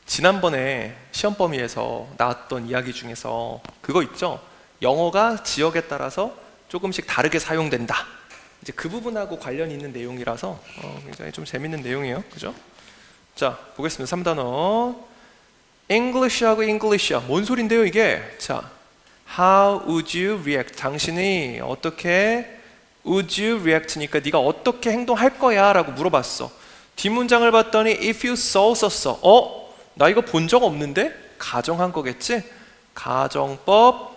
지난번에 시험 범위에서 나왔던 이야기 중에서 그거 있죠? 영어가 지역에 따라서 조금씩 다르게 사용된다. 이제 그 부분하고 관련이 있는 내용이라서 굉장히 좀 재밌는 내용이에요. 그죠? 자, 보겠습니다. 3단원. English하고 English야. 뭔 소린데요, 이게? 자, How would you react? 당신이 어떻게 would you react니까 네가 어떻게 행동할 거야? 라고 물어봤어. 뒷문장을 봤더니 if you saw 썼어. 나 이거 본 적 없는데? 가정한 거겠지? 가정법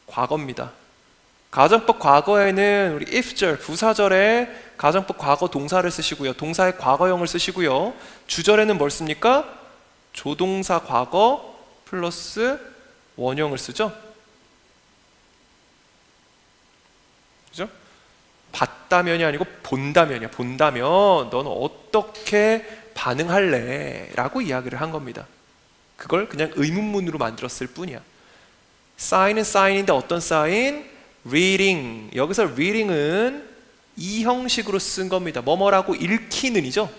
과거입니다. 가정법 과거에는 우리 if절, 부사절에 가정법 과거 동사를 쓰시고요. 동사의 과거형을 쓰시고요. 주절에는 뭘 씁니까? 조동사 과거 플러스 원형을 쓰죠. 그죠? 봤다면이 아니고 본다면이야. 본다면 너는 어떻게 반응할래? 라고 이야기를 한 겁니다. 그걸 그냥 의문문으로 만들었을 뿐이야. sign은 sign인데 어떤 sign? reading. 여기서 reading은 이 형식으로 쓴 겁니다. 뭐뭐라고 읽히는이죠.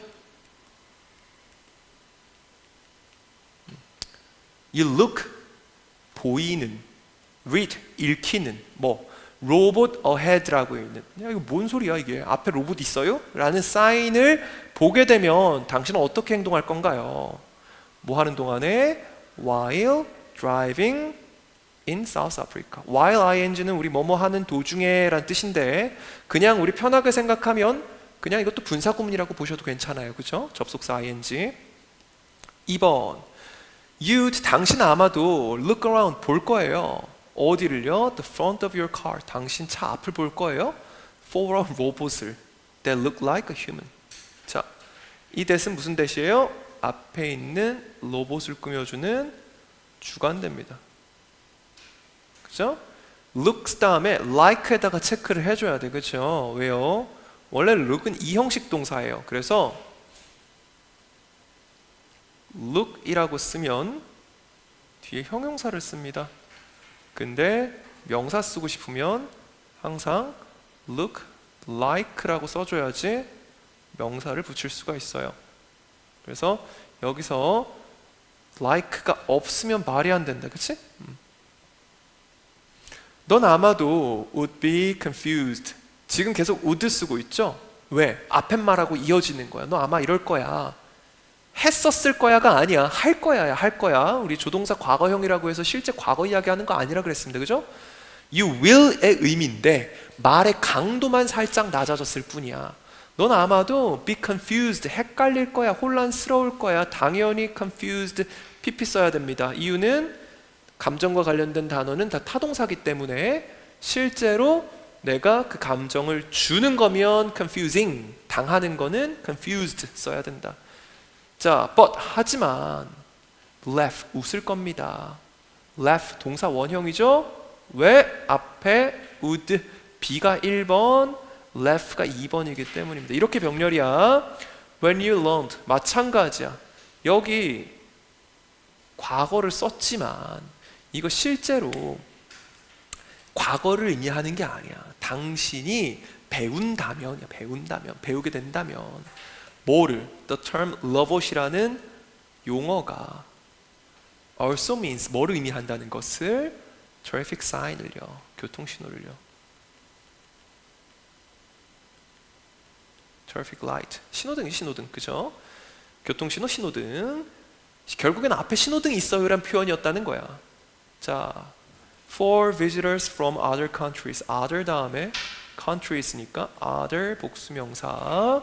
You look, 보이는. read, 읽히는. 로봇 ahead라고 있는. 야, 이거 뭔 소리야 이게? 앞에 로봇 있어요? 라는 사인을 보게 되면 당신은 어떻게 행동할 건가요? 뭐 하는 동안에? While driving in South Africa. While ing는 우리 뭐뭐 하는 도중에 란 뜻인데 그냥 우리 편하게 생각하면 그냥 이것도 분사구문이라고 보셔도 괜찮아요. 그죠? 접속사 ing. 2번 You'd, 당신 아마도 look around, 볼 거예요. 어디를요? The front of your car. 당신 차 앞을 볼 거예요. For a robot을 that look like a human. 자, 이 that은 무슨 that이에요? 앞에 있는 로봇을 꾸며주는 주관대입니다. 그죠? looks 다음에 like에다가 체크를 해줘야 돼. 그죠? 왜요? 원래 look은 이형식 동사예요. 그래서 look이라고 쓰면 뒤에 형용사를 씁니다. 근데 명사 쓰고 싶으면 항상 look like라고 써줘야지 명사를 붙일 수가 있어요. 그래서 여기서 like가 없으면 말이 안 된다. 그치? 넌 아마도 would be confused. 지금 계속 would 쓰고 있죠? 왜? 앞에 말하고 이어지는 거야. 너 아마 이럴 거야. 했었을 거야가 아니야. 할 거야야. 할 거야. 우리 조동사 과거형이라고 해서 실제 과거 이야기하는 거 아니라 그랬습니다. 그죠? You will의 의미인데 말의 강도만 살짝 낮아졌을 뿐이야. 넌 아마도 be confused, 헷갈릴 거야. 혼란스러울 거야. 당연히 confused, pp 써야 됩니다. 이유는 감정과 관련된 단어는 다 타동사기 때문에 실제로 내가 그 감정을 주는 거면 confusing, 당하는 거는 confused 써야 된다. 자, but 하지만 laugh, 웃을 겁니다. laugh 동사 원형이죠? 왜? 앞에 would, B가 1번, laugh가 2번이기 때문입니다. 이렇게 병렬이야. When you learned, 마찬가지야. 여기 과거를 썼지만 이거 실제로 과거를 의미하는 게 아니야. 당신이 배운다면, 배우게 된다면 뭐를? The term robot이라는 용어가 also means 뭐를 의미한다는 것을 traffic sign을요, 교통신호를요, traffic light, 신호등, 그죠? 교통신호, 신호등. 결국엔 앞에 신호등이 있어요라는 표현이었다는 거야. 자, for visitors from other countries. other 다음에 countryes니까 other 복수명사.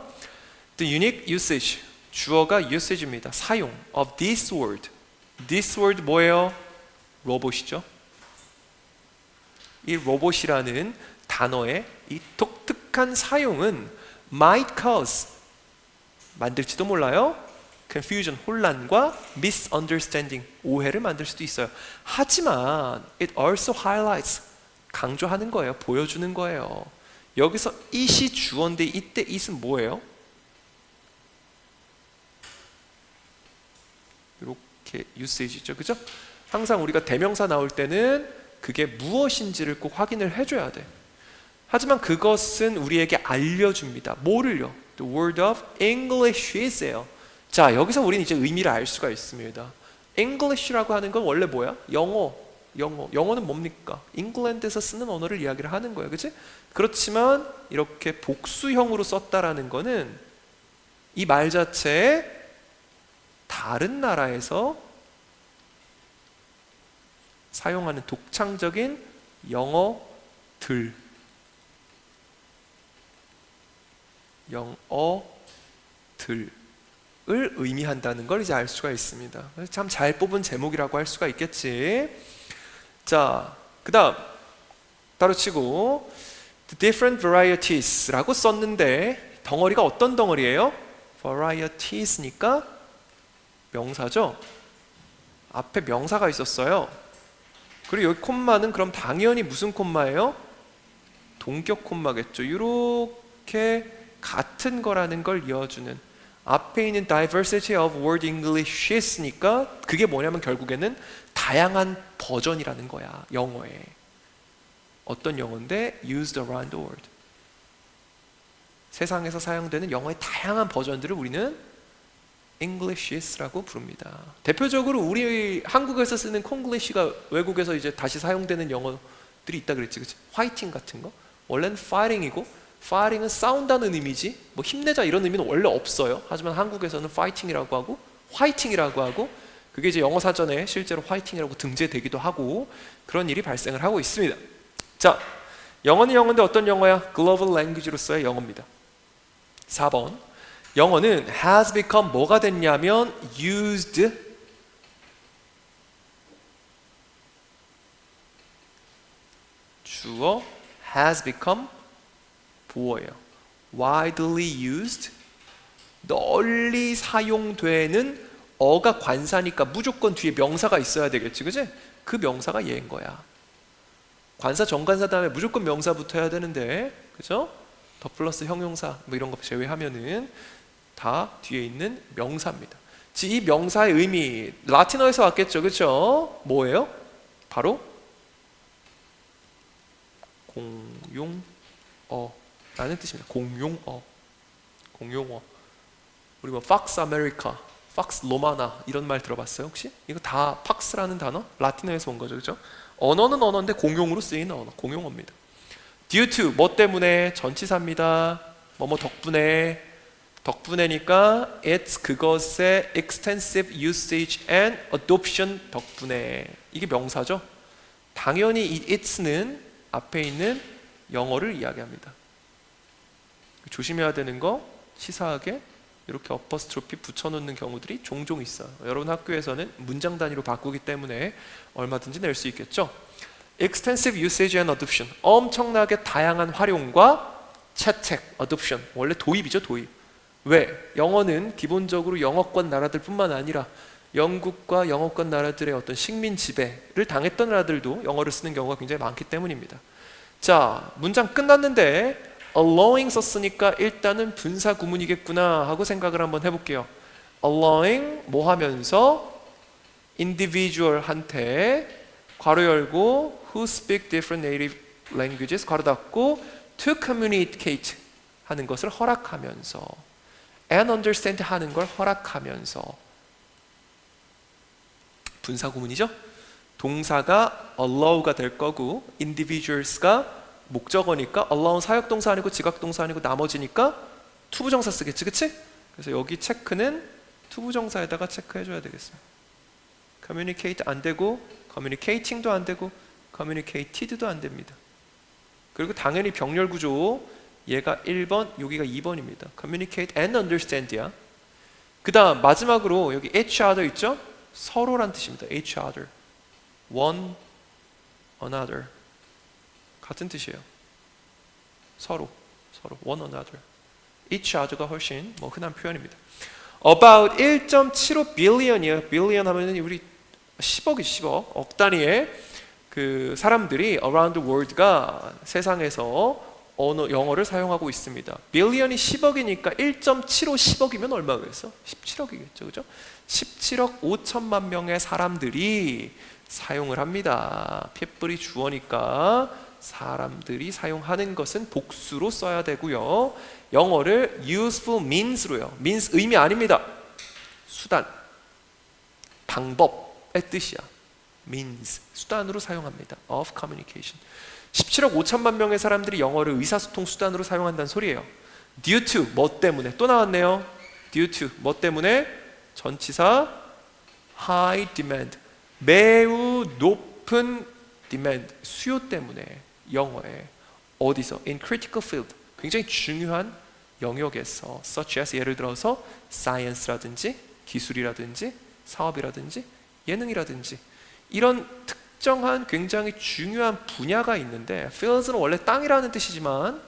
The unique usage, 주어가 usage입니다. 사용 of this word. This word 뭐예요? 로봇이죠. 이 로봇이라는 단어의 이 독특한 사용은 might cause, 만들지도 몰라요. confusion, 혼란과 misunderstanding, 오해를 만들 수도 있어요. 하지만 it also highlights, 강조하는 거예요. 보여주는 거예요. 여기서 it이 주어인데 이때 it은 뭐예요? 이렇게 usage죠, 그죠? 항상 우리가 대명사 나올 때는 그게 무엇인지를 꼭 확인을 해줘야 돼. 하지만 그것은 우리에게 알려줍니다. 뭐를요? The word of English is예요. 자, 여기서 우리는 이제 의미를 알 수가 있습니다. English라고 하는 건 원래 뭐야? 영어는 뭡니까? 잉글랜드에서 쓰는 언어를 이야기를 하는 거예요, 그치? 그렇지만 이렇게 복수형으로 썼다라는 거는 이 말 자체에 다른 나라에서 사용하는 독창적인 영어들을 의미한다는 걸 이제 알 수가 있습니다. 참 잘 뽑은 제목이라고 할 수가 있겠지. 자, 그 다음 따로 치고 The different varieties라고 썼는데 덩어리가 어떤 덩어리예요? varieties니까 명사죠. 앞에 명사가 있었어요. 그리고 여기 콤마는 그럼 당연히 무슨 콤마예요? 동격 콤마겠죠. 이렇게 같은 거라는 걸 이어주는, 앞에 있는 diversity of word Englishes니까 그게 뭐냐면 결국에는 다양한 버전이라는 거야. 영어에 어떤 영어인데 used around the world, 세상에서 사용되는 영어의 다양한 버전들을 우리는 Englishes라고 부릅니다. 대표적으로 우리 한국에서 쓰는 콩글리시가 외국에서 이제 다시 사용되는 영어들이 있다 그랬지, 그치? 화이팅 같은 거 원래는 fighting이고, fighting은 싸운다는 의미지 뭐 힘내자 이런 의미는 원래 없어요. 하지만 한국에서는 fighting이라고 하고 화이팅이라고 하고, 그게 이제 영어 사전에 실제로 화이팅이라고 등재되기도 하고 그런 일이 발생을 하고 있습니다. 자, 영어는 영어인데 어떤 영어야? 글로벌 랭귀지로서의 영어입니다. 4번, 영어는 has become 뭐가 됐냐면 used 주어, has become 보어예요. widely used 널리 사용되는, 어가 관사니까 무조건 뒤에 명사가 있어야 되겠지, 그치? 그 명사가 얘인 거야. 관사, 정관사 다음에 무조건 명사 붙어야 되는데, 그죠? 더 플러스 형용사 뭐 이런 거 제외하면은 다 뒤에 있는 명사입니다. 이 명사의 의미 라틴어에서 왔겠죠, 그렇죠? 뭐예요? 바로 공용어라는 뜻입니다. 공용어. 우리 뭐 팍스 아메리카, 팍스 로마나 이런 말 들어봤어요 혹시? 이거 다 팍스라는 단어 라틴어에서 온 거죠, 그렇죠? 언어는 언어인데 공용으로 쓰이는 언어, 공용어입니다. due to 뭐 때문에, 전치사입니다. 뭐뭐 덕분에니까 it's 그것의 extensive usage and adoption 덕분에, 이게 명사죠. 당연히 이 it's는 앞에 있는 영어를 이야기합니다. 조심해야 되는 거, 치사하게 이렇게 어퍼스트로피 붙여놓는 경우들이 종종 있어요. 여러분 학교에서는 문장 단위로 바꾸기 때문에 얼마든지 낼 수 있겠죠. extensive usage and adoption, 엄청나게 다양한 활용과 채택, adoption 원래 도입이죠, 도입. 왜? 영어는 기본적으로 영어권 나라들 뿐만 아니라 영국과 영어권 나라들의 어떤 식민 지배를 당했던 나라들도 영어를 쓰는 경우가 굉장히 많기 때문입니다. 자, 문장 끝났는데 allowing 썼으니까 일단은 분사 구문이겠구나 하고 생각을 한번 해볼게요. allowing 뭐 하면서 individual한테 괄호 열고 who speak different native languages 괄호 닫고 to communicate 하는 것을 허락하면서, and understand 하는 걸 허락하면서, 분사 구문이죠. 동사가 allow가 될 거고 individuals가 목적어니까 allow는 사역동사 아니고 지각동사 아니고 나머지니까 투부정사 쓰겠지, 그치? 그래서 여기 체크는 투부정사에다가 체크해줘야 되겠습니다. communicate 안 되고 communicating도 안 되고 communicated도 안 됩니다. 그리고 당연히 병렬 구조, 얘가 1번, 여기가 2번입니다. communicate and understand야. 그 다음 마지막으로 여기 each other 있죠? 서로란 뜻입니다. each other, one another 같은 뜻이에요. 서로 one another. each other가 훨씬 뭐 흔한 표현입니다. about 1.75 billion이에요. billion 하면은 우리 10억이 10억, 억 단위의 그 사람들이 around the world가 세상에서 영어를 사용하고 있습니다. 빌리언이 10억이니까 1.75 10억이면 얼마겠어? 17억이겠죠, 그죠? 17억 5천만 명의 사람들이 사용을 합니다. 핏불이 주어니까 사람들이 사용하는 것은 복수로 써야 되고요. 영어를 useful means로요. means 의미 아닙니다. 수단, 방법의 뜻이야. means, 수단으로 사용합니다. of communication. 17억 5천만 명의 사람들이 영어를 의사소통 수단으로 사용한다는 소리예요. due to, 뭐 때문에? 또 나왔네요. due to, 뭐 때문에? 전치사 high demand, 매우 높은 demand, 수요 때문에 영어에. 어디서? in critical field, 굉장히 중요한 영역에서, such as, 예를 들어서 science라든지 기술이라든지 사업이라든지 예능이라든지 이런 특정한 굉장히 중요한 분야가 있는데, fields는 원래 땅이라는 뜻이지만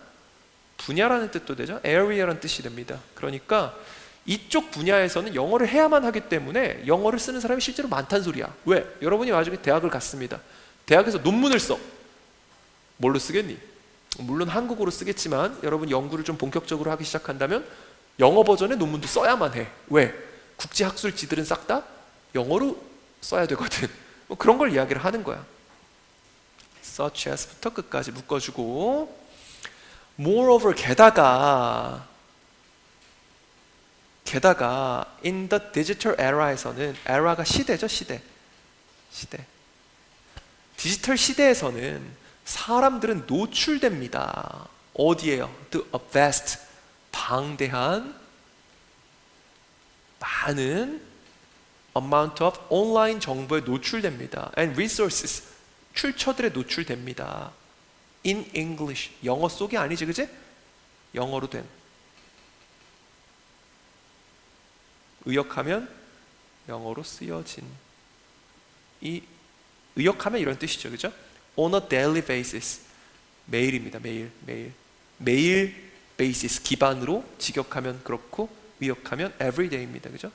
분야라는 뜻도 되죠. area라는 뜻이 됩니다. 그러니까 이쪽 분야에서는 영어를 해야만 하기 때문에 영어를 쓰는 사람이 실제로 많다는 소리야. 왜? 여러분이 나중에 대학을 갔습니다. 대학에서 논문을 써. 뭘로 쓰겠니? 물론 한국어로 쓰겠지만 여러분 연구를 좀 본격적으로 하기 시작한다면 영어 버전의 논문도 써야만 해. 왜? 국제학술지들은 싹 다 영어로 써야 되거든. 뭐 그런 걸 이야기를 하는 거야. such as부터 끝까지 묶어주고, moreover, 게다가 in the digital era에서는, era가 시대죠. 시대. 디지털 시대에서는 사람들은 노출됩니다. 어디에요? To a vast, 방대한, 많은 amount of 온라인 정보에 노출됩니다. And resources, 출처들에 노출됩니다. In English, 영어 속이 아니지, 그지? 영어로 된. 의역하면 영어로 쓰여진. 이 의역하면 이런 뜻이죠, 그죠? On a daily basis, 매일입니다. 매일 basis 기반으로 직역하면 그렇고 의역하면 everyday입니다, 그죠?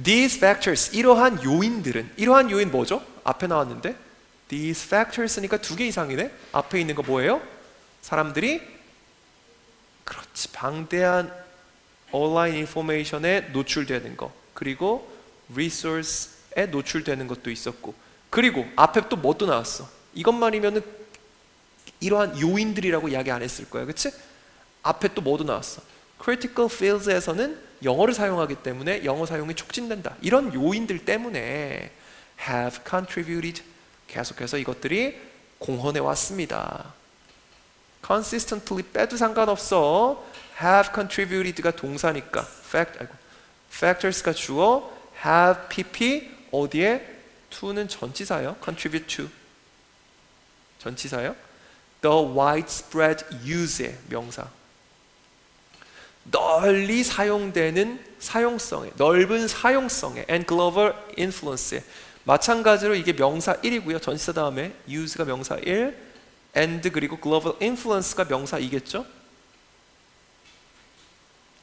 These factors, 이러한 요인 뭐죠? 앞에 나왔는데 these factors니까 두 개 이상이네. 앞에 있는 거 뭐예요? 사람들이 그렇지, 방대한 온라인 인포메이션에 노출되는 거, 그리고 resource에 노출되는 것도 있었고, 그리고 앞에 또 뭐 또 나왔어? 이것만이면은 이러한 요인들이라고 이야기 안 했을 거야, 그치? 앞에 또 뭐도 나왔어? critical fields에서는 영어를 사용하기 때문에 영어 사용이 촉진된다. 이런 요인들 때문에 have contributed, 계속해서 이것들이 공헌해 왔습니다. consistently 빼도 상관없어. have contributed가 동사니까 factors가 주어, have pp 어디에? to는 전치사예요. contribute to 전치사예요. the widespread use의 명사, 널리 사용되는 사용성에, 넓은 사용성에, and global influence에. 마찬가지로 이게 명사 1이고요. 전치사 다음에 use가 명사 1, and 그리고 global influence가 명사 2겠죠.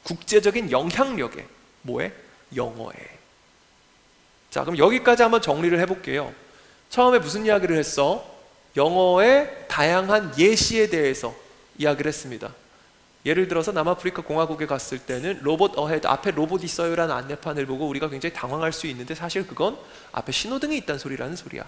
국제적인 영향력에, 뭐에? 영어에. 자, 그럼 여기까지 한번 정리를 해볼게요. 처음에 무슨 이야기를 했어? 영어의 다양한 예시에 대해서 이야기를 했습니다. 예를 들어서 남아프리카 공화국에 갔을 때는 로봇 어헤드, 앞에 로봇 있어요 라는 안내판을 보고 우리가 굉장히 당황할 수 있는데 사실 그건 앞에 신호등이 있다는 소리라는 소리야.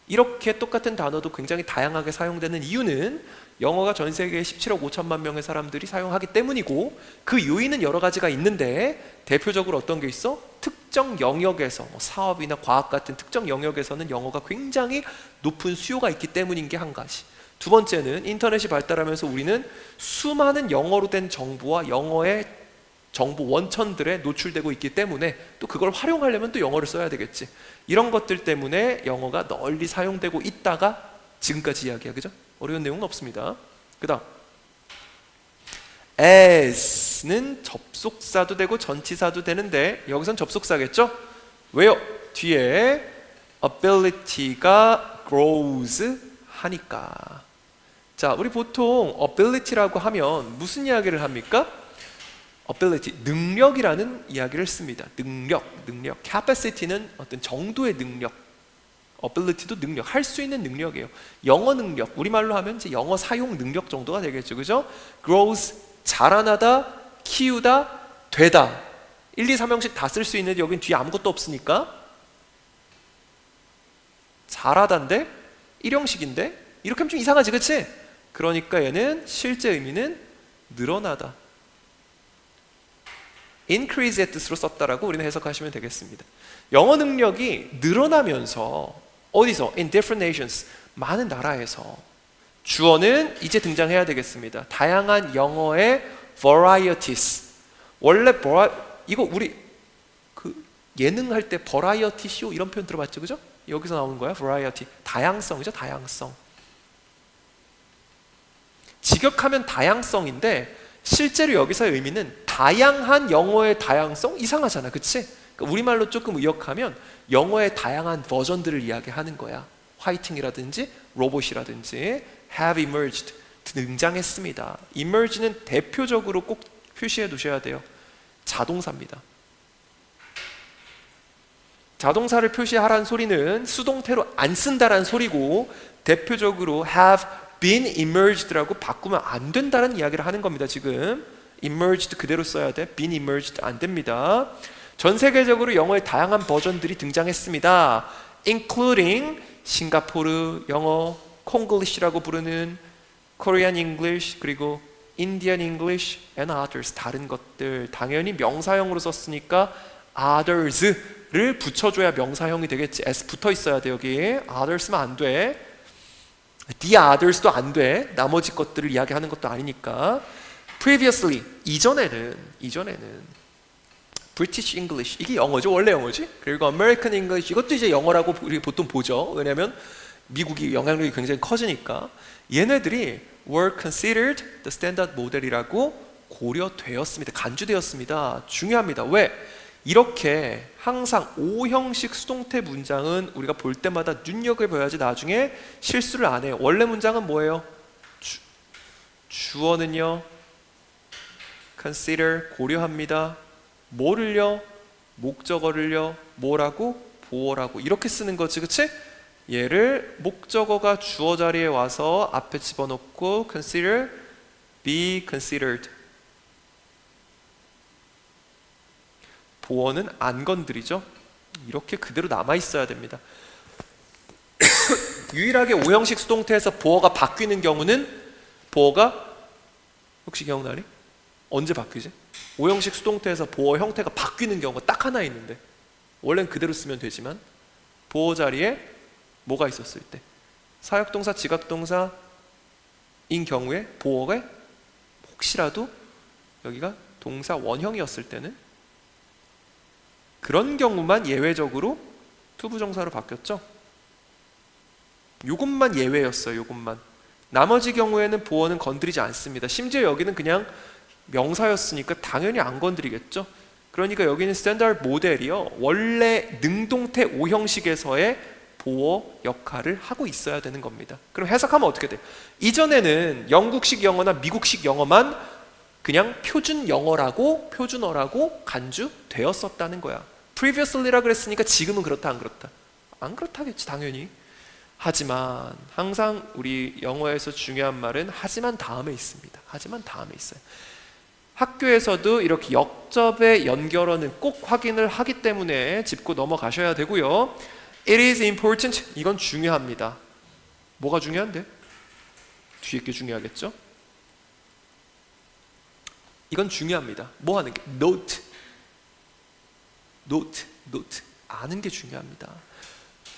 이렇게 똑같은 단어도 굉장히 다양하게 사용되는 이유는 영어가 전 세계에 17억 5천만 명의 사람들이 사용하기 때문이고, 그 요인은 여러 가지가 있는데 대표적으로 어떤 게 있어? 특정 영역에서, 사업이나 과학 같은 특정 영역에서는 영어가 굉장히 높은 수요가 있기 때문인 게 한 가지. 두 번째는 인터넷이 발달하면서 우리는 수많은 영어로 된 정보와 영어의 정보 원천들에 노출되고 있기 때문에 또 그걸 활용하려면 또 영어를 써야 되겠지. 이런 것들 때문에 영어가 널리 사용되고 있다가 지금까지 이야기야, 그죠? 어려운 내용은 없습니다. 그 다음 as는 접속사도 되고 전치사도 되는데 여기선 접속사겠죠? 왜요? 뒤에 ability가 grows 하니까. 자, 우리 보통 ability라고 하면 무슨 이야기를 합니까? ability, 능력이라는 이야기를 씁니다. 능력. capacity는 어떤 정도의 능력, ability도 능력, 할 수 있는 능력이에요. 영어 능력, 우리말로 하면 이제 영어 사용 능력 정도가 되겠죠, 그죠? grows, 자라나다, 키우다, 되다. 1, 2, 3형식 다 쓸 수 있는데 여긴 뒤에 아무것도 없으니까 자라다인데 1형식인데 이렇게 하면 좀 이상하지, 그치? 그러니까 얘는 실제 의미는 늘어나다, increase의 뜻으로 썼다라고 우리는 해석하시면 되겠습니다. 영어 능력이 늘어나면서 어디서? In different nations, 많은 나라에서. 주어는 이제 등장해야 되겠습니다. 다양한 영어의 varieties. 원래 이거 우리 그 예능 할 때 버라이어티 쇼 이런 표현 들어봤죠, 그죠? 여기서 나오는 거야, variety. 다양성이죠, 다양성. 직역하면 다양성인데 실제로 여기서의 의미는 다양한 영어의 다양성? 이상하잖아, 그치? 그러니까 우리말로 조금 의역하면 영어의 다양한 버전들을 이야기하는 거야. 화이팅이라든지 로봇이라든지 have emerged, 등장했습니다. emerge는 대표적으로 꼭 표시해 두셔야 돼요. 자동사입니다. 자동사를 표시하라는 소리는 수동태로 안 쓴다라는 소리고, 대표적으로 have been emerged라고 바꾸면 안 된다는 이야기를 하는 겁니다. 지금 emerged 그대로 써야 돼. been emerged 안 됩니다. 전 세계적으로 영어의 다양한 버전들이 등장했습니다. including 싱가포르 영어, 콩글리시라고 부르는 Korean English, 그리고 Indian English and others, 다른 것들. 당연히 명사형으로 썼으니까 others를 붙여줘야 명사형이 되겠지. s 붙어 있어야 돼. 여기 others면 안 돼. the others도 안 돼. 나머지 것들을 이야기하는 것도 아니니까. previously, 이전에는 British English, 이게 영어죠. 원래 영어지. 그리고 American English, 이것도 이제 영어라고 우리 보통 보죠. 왜냐하면 미국이 영향력이 굉장히 커지니까. 얘네들이 were considered the standard model이라고 고려되었습니다. 간주되었습니다. 중요합니다. 왜? 이렇게 항상 O형식 수동태 문장은 우리가 볼 때마다 눈여겨봐야지 나중에 실수를 안 해요. 원래 문장은 뭐예요? 주어는요, consider, 고려합니다. 뭐를요? 목적어를요. 뭐라고? 보어라고. 이렇게 쓰는 거지, 그치? 얘를 목적어가 주어 자리에 와서 앞에 집어넣고 consider, be considered. 보어는 안 건드리죠. 이렇게 그대로 남아 있어야 됩니다. 유일하게 O형식 수동태에서 보어가 바뀌는 경우는, 보어가 혹시 기억나니? 언제 바뀌지? O형식 수동태에서 보어 형태가 바뀌는 경우가 딱 하나 있는데, 원래는 그대로 쓰면 되지만 보어 자리에 뭐가 있었을 때, 사역동사, 지각동사인 경우에 보어가 혹시라도 여기가 동사 원형이었을 때는, 그런 경우만 예외적으로 투부정사로 바뀌었죠. 요것만 예외였어요. 요것만. 나머지 경우에는 보어는 건드리지 않습니다. 심지어 여기는 그냥 명사였으니까 당연히 안 건드리겠죠. 그러니까 여기는 스탠다드 모델이요, 원래 능동태 O형식에서의 보어 역할을 하고 있어야 되는 겁니다. 그럼 해석하면 어떻게 돼요? 이전에는 영국식 영어나 미국식 영어만 그냥 표준 영어라고, 표준어라고 간주되었었다는 거야. previously라 그랬으니까 지금은 그렇다, 안 그렇다? 안 그렇다겠지, 당연히. 하지만 항상 우리 영어에서 중요한 말은 하지만 다음에 있습니다. 하지만 다음에 있어요. 학교에서도 이렇게 역접의 연결어는 꼭 확인을 하기 때문에 짚고 넘어가셔야 되고요. It is important, 이건 중요합니다. 뭐가 중요한데? 뒤에 게 중요하겠죠? 이건 중요합니다. 뭐 하는 게? Note, 아는 게 중요합니다.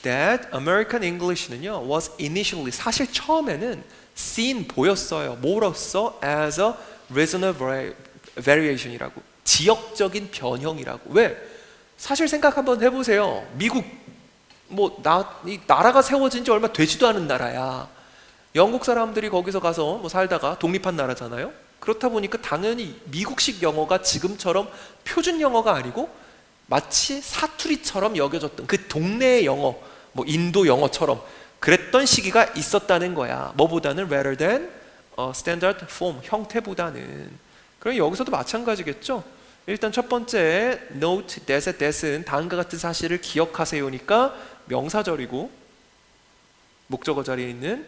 That American English는요, was initially, 사실 처음에는 seen, 보였어요. 뭐로써? As a regional variation이라고, 지역적인 변형이라고. 왜? 사실 생각 한번 해보세요. 미국, 이 나라가 세워진 지 얼마 되지도 않은 나라야. 영국 사람들이 거기서 가서 살다가 독립한 나라잖아요. 그렇다 보니까 당연히 미국식 영어가 지금처럼 표준 영어가 아니고 마치 사투리처럼 여겨졌던 그 동네의 영어, 인도 영어처럼 그랬던 시기가 있었다는 거야. 뭐보다는 rather than standard form, 형태보다는. 그럼 여기서도 마찬가지겠죠. 일단 첫 번째 note that은 다음과 같은 사실을 기억하세요니까 명사절이고, 목적어 자리에 있는,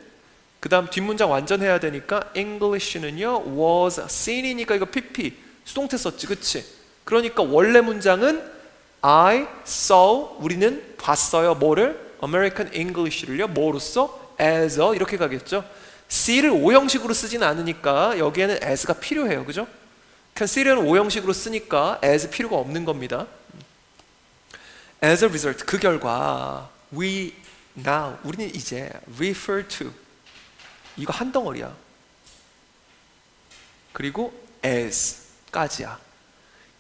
그 다음 뒷문장 완전 해야 되니까 English는요 was seen이니까 이거 PP 수동태 썼지, 그치? 그러니까 원래 문장은 I saw, 우리는 봤어요. 뭐를? American English를요 뭐로써? as a, 이렇게 가겠죠. C를 O형식으로 쓰진 않으니까 여기에는 as가 필요해요, 그죠? consider는 오형식으로 쓰니까 as 필요가 없는 겁니다. As a result, 그 결과 우리는 이제 refer to 이거 한 덩어리야. 그리고 as까지야.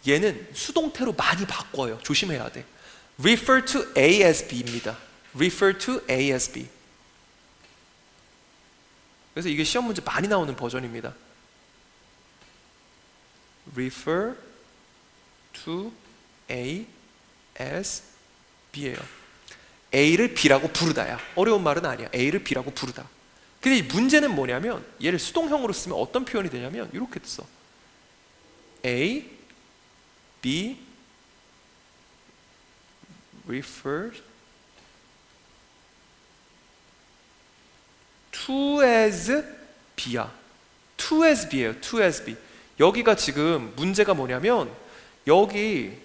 얘는 수동태로 많이 바꿔요. 조심해야 돼. refer to A as B입니다. refer to A as B. 그래서 이게 시험 문제 많이 나오는 버전입니다. refer to A as B예요. A를 B라고 부르다야. 어려운 말은 아니야. A를 B라고 부르다. 근데 이 문제는 뭐냐면 얘를 수동형으로 쓰면 어떤 표현이 되냐면 이렇게 써. A, B, refer to as B야. to as B예요. to as B. 여기가 지금 문제가 뭐냐면 여기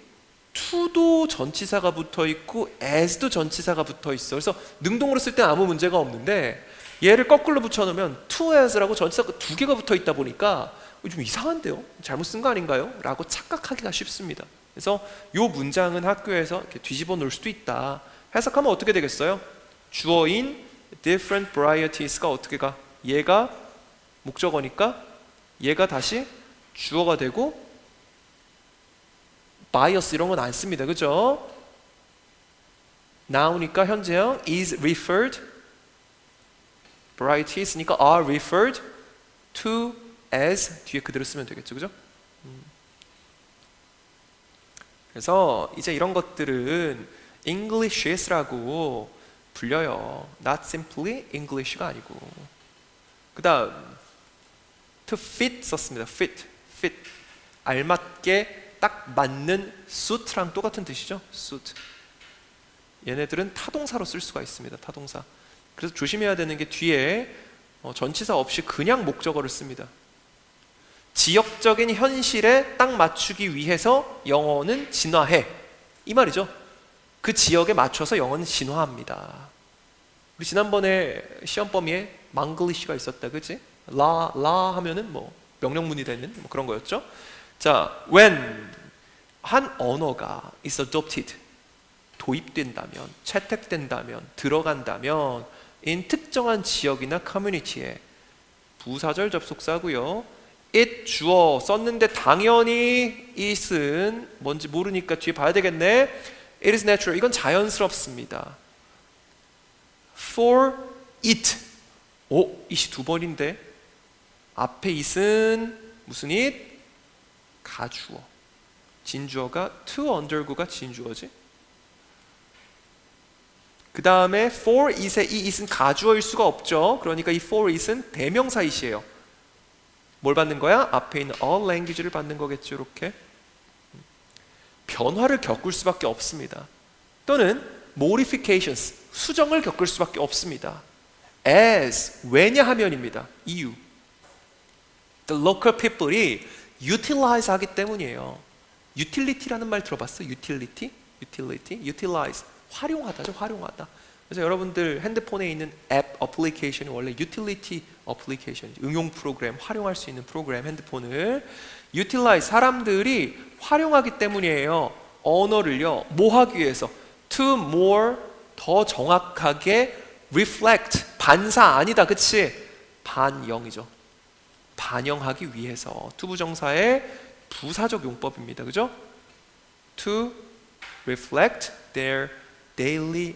to도 전치사가 붙어 있고 as도 전치사가 붙어 있어. 그래서 능동으로 쓸 때 아무 문제가 없는데 얘를 거꾸로 붙여놓으면 to as라고 전치사가 두 개가 붙어 있다 보니까 좀 이상한데요? 잘못 쓴 거 아닌가요? 라고 착각하기가 쉽습니다. 그래서 이 문장은 학교에서 이렇게 뒤집어 놓을 수도 있다. 해석하면 어떻게 되겠어요? 주어인 different varieties가 어떻게 가? 얘가 목적어니까 얘가 다시 주어가 되고 bias 이런 건 안 씁니다. 그죠? now니까 현재형 is referred, varities니까 are referred to as 뒤에 그대로 쓰면 되겠죠. 그죠? 그래서 이제 이런 것들은 Englishes라고 불려요. Not simply English가 아니고. 그 다음 to fit 썼습니다. fit. 알맞게 딱 맞는 suit랑 똑같은 뜻이죠. suit. 얘네들은 타동사로 쓸 수가 있습니다. 타동사. 그래서 조심해야 되는 게 뒤에 전치사 없이 그냥 목적어를 씁니다. 지역적인 현실에 딱 맞추기 위해서 영어는 진화해. 이 말이죠. 그 지역에 맞춰서 영어는 진화합니다. 우리 지난번에 시험 범위에 망글리시가 있었다. 그치? 라 하면은 뭐 명령문이 되는 뭐 그런 거였죠. 자, when 한 언어가 is adopted 도입된다면, 채택된다면, 들어간다면 in 특정한 지역이나 커뮤니티에 부사절 접속사고요. it 주어 썼는데 당연히 it은 뭔지 모르니까 뒤에 봐야 되겠네. It is natural. 이건 자연스럽습니다. For it. it이 두 번인데 앞에 it은 무슨 it? 가주어. 진주어가 to under고가 진주어지. 그 다음에 for it의 이 it은 가주어일 수가 없죠. 그러니까 이 for it은 대명사 it이에요. 뭘 받는 거야? 앞에 있는 all language를 받는 거겠죠. 이렇게 변화를 겪을 수밖에 없습니다. 또는 modifications, 수정을 겪을 수밖에 없습니다. as, 왜냐하면입니다. 이유. The local people이 utilize 하기 때문이에요. utility라는 말 들어봤어? utility? utilize. 활용하다죠. 활용하다. 그래서 여러분들 핸드폰에 있는 앱 어플리케이션이 원래 utility 어플리케이션, 응용 프로그램, 활용할 수 있는 프로그램, 핸드폰을 utilize, 사람들이 활용하기 때문이에요. 언어를요, 뭐 하기 위해서? to more, 더 정확하게 reflect, 반사 아니다, 그치? 반영이죠. 반영하기 위해서. 투부정사의 부사적 용법입니다. 그죠? to reflect their daily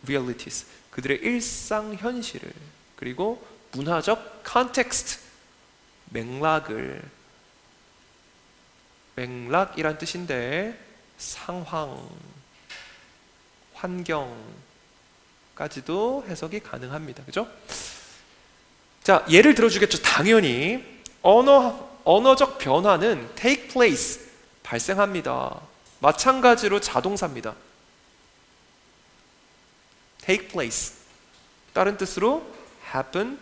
realities, 그들의 일상 현실을, 그리고 문화적 context, 맥락이란 뜻인데 상황, 환경까지도 해석이 가능합니다. 그죠? 자, 예를 들어주겠죠. 당연히 언어적 변화는 take place, 발생합니다. 마찬가지로 자동사입니다. take place, 다른 뜻으로 happen,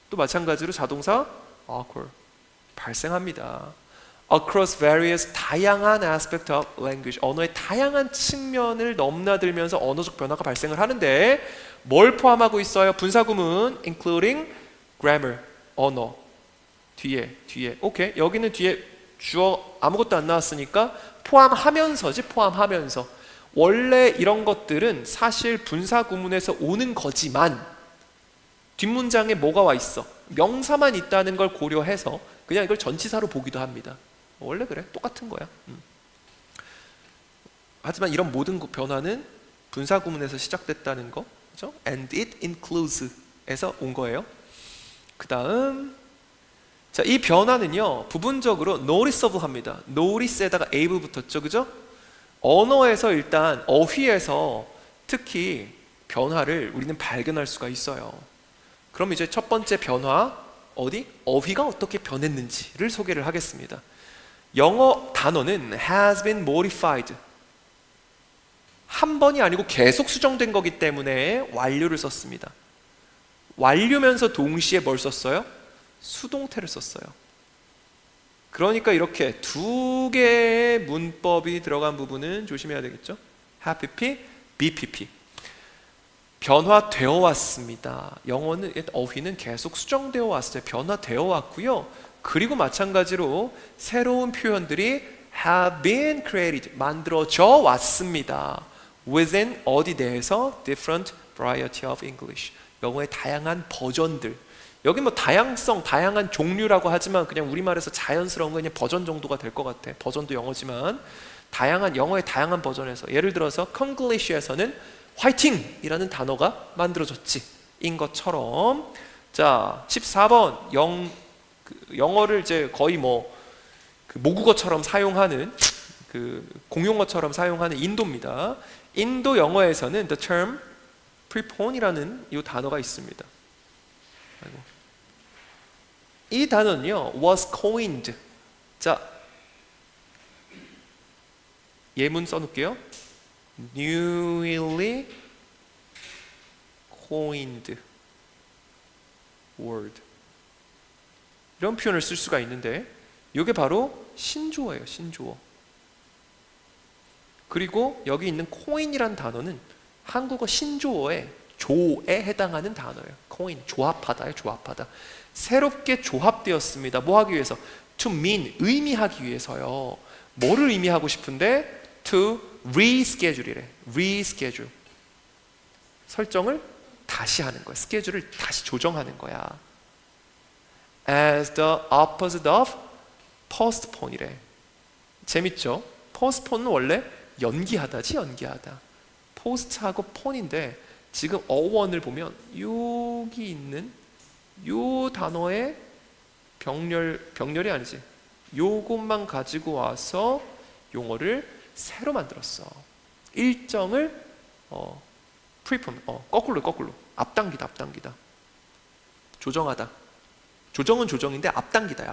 또 마찬가지로 자동사 occur, 발생합니다. across various, 다양한 aspect of language, 언어의 다양한 측면을 넘나들면서 언어적 변화가 발생을 하는데 뭘 포함하고 있어요? 분사구문 including grammar, 언어. 뒤에. 오케이. 여기는 뒤에 주어 아무것도 안 나왔으니까 포함하면서지, 포함하면서. 원래 이런 것들은 사실 분사 구문에서 오는 거지만 뒷문장에 뭐가 와 있어? 명사만 있다는 걸 고려해서 그냥 이걸 전치사로 보기도 합니다. 원래 그래. 똑같은 거야. 하지만 이런 모든 변화는 분사 구문에서 시작됐다는 거, 그죠? And it includes에서 온 거예요. 그 다음, 자, 이 변화는요 부분적으로 noticeable합니다. notice에다가 able 붙었죠, 그죠? 언어에서 일단 어휘에서 특히 변화를 우리는 발견할 수가 있어요. 그럼 이제 첫 번째 변화, 어디? 어휘가 어떻게 변했는지를 소개를 하겠습니다. 영어 단어는 has been modified. 한 번이 아니고 계속 수정된 거기 때문에 완료를 썼습니다. 완료면서 동시에 뭘 썼어요? 수동태를 썼어요. 그러니까 이렇게 두 개의 문법이 들어간 부분은 조심해야 되겠죠? have pp, be pp. 변화되어 왔습니다. 영어는, 어휘는 계속 수정되어 왔어요. 변화되어 왔고요. 그리고 마찬가지로 새로운 표현들이 have been created, 만들어져 왔습니다. within 어디 내에서 different variety of English, 영어의 다양한 버전들. 여기 뭐 다양성, 다양한 종류라고 하지만 그냥 우리말에서 자연스러운 거 그냥 버전 정도가 될 것 같아. 버전도 영어지만 다양한 영어의 다양한 버전에서, 예를 들어서 콩글리시에서는 화이팅이라는 단어가 만들어졌지 인 것처럼. 자, 14번 영어를 이제 거의 뭐 모국어처럼 사용하는, 공용어처럼 사용하는 인도입니다. 인도 영어에서는 the term prepone이라는 이 단어가 있습니다. 이 단어는요 was coined. 자, 예문 써놓을게요. newly coined word, 이런 표현을 쓸 수가 있는데 이게 바로 신조어예요. 신조어. 그리고 여기 있는 coin이란 단어는 한국어 신조어의 조에 해당하는 단어예요. coin, 조합하다예요. 조합하다. 새롭게 조합되었습니다. 뭐 하기 위해서? to mean, 의미하기 위해서요. 뭐를 의미하고 싶은데? to reschedule이래. reschedule. 설정을 다시 하는 거야. 스케줄을 다시 조정하는 거야. as the opposite of postpone이래. 재밌죠? postpone은 원래 연기하다지, 연기하다. post하고 pone인데 지금 어원을 보면 여기 있는 요 단어의 병렬이 아니지, 요것만 가지고 와서 용어를 새로 만들었어. 일정을 프리폰, 거꾸로 앞당기다. 조정하다. 조정은 조정인데 앞당기다.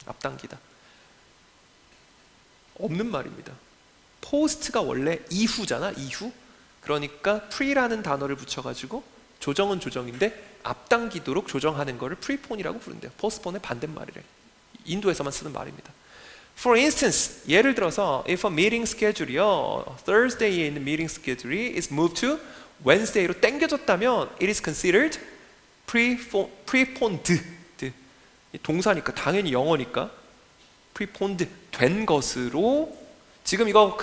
앞당기다. 없는 말입니다. post가 원래 이후잖아. 이후. 그러니까 pre라는 단어를 붙여가지고 조정은 조정인데 앞당기도록 조정하는 거를 prepone이라고 부른대요. postpone의 반대말이래. 인도에서만 쓰는 말입니다. For instance, 예를 들어서 if a meeting schedule이요, Thursday에 있는 meeting schedule이 is moved to Wednesday로 당겨졌다면 it is considered preponed. 동사니까 당연히 영어니까 preponed, 된 것으로. 지금 이거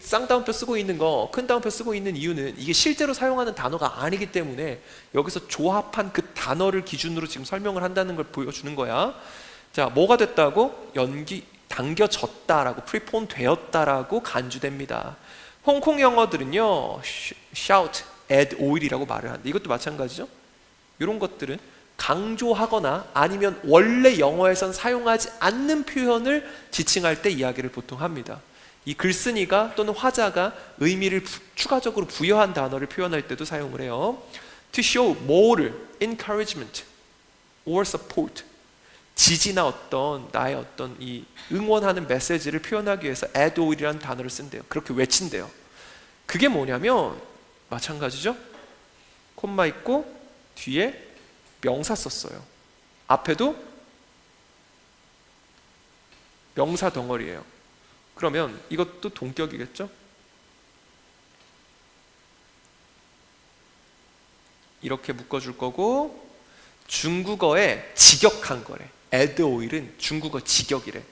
쌍따옴표 쓰고 있는 거, 큰 따옴표 쓰고 있는 이유는 이게 실제로 사용하는 단어가 아니기 때문에 여기서 조합한 그 단어를 기준으로 지금 설명을 한다는 걸 보여주는 거야. 자, 뭐가 됐다고? 당겨졌다라고, 프리폰 되었다라고 간주됩니다. 홍콩 영어들은요 shout, add oil이라고 말을 하는데 이것도 마찬가지죠. 이런 것들은 강조하거나 아니면 원래 영어에선 사용하지 않는 표현을 지칭할 때 이야기를 보통 합니다. 이 글쓴이가 또는 화자가 의미를 추가적으로 부여한 단어를 표현할 때도 사용을 해요. To show 뭐를? encouragement or support, 지지나 나의 어떤 이 응원하는 메시지를 표현하기 위해서 add oil이라는 단어를 쓴대요. 그렇게 외친대요. 그게 뭐냐면 마찬가지죠. 콤마 있고 뒤에 명사 썼어요. 앞에도 명사 덩어리예요. 그러면 이것도 동격이겠죠? 이렇게 묶어줄 거고, 중국어에 직역한 거래. add oil은 중국어 직역이래.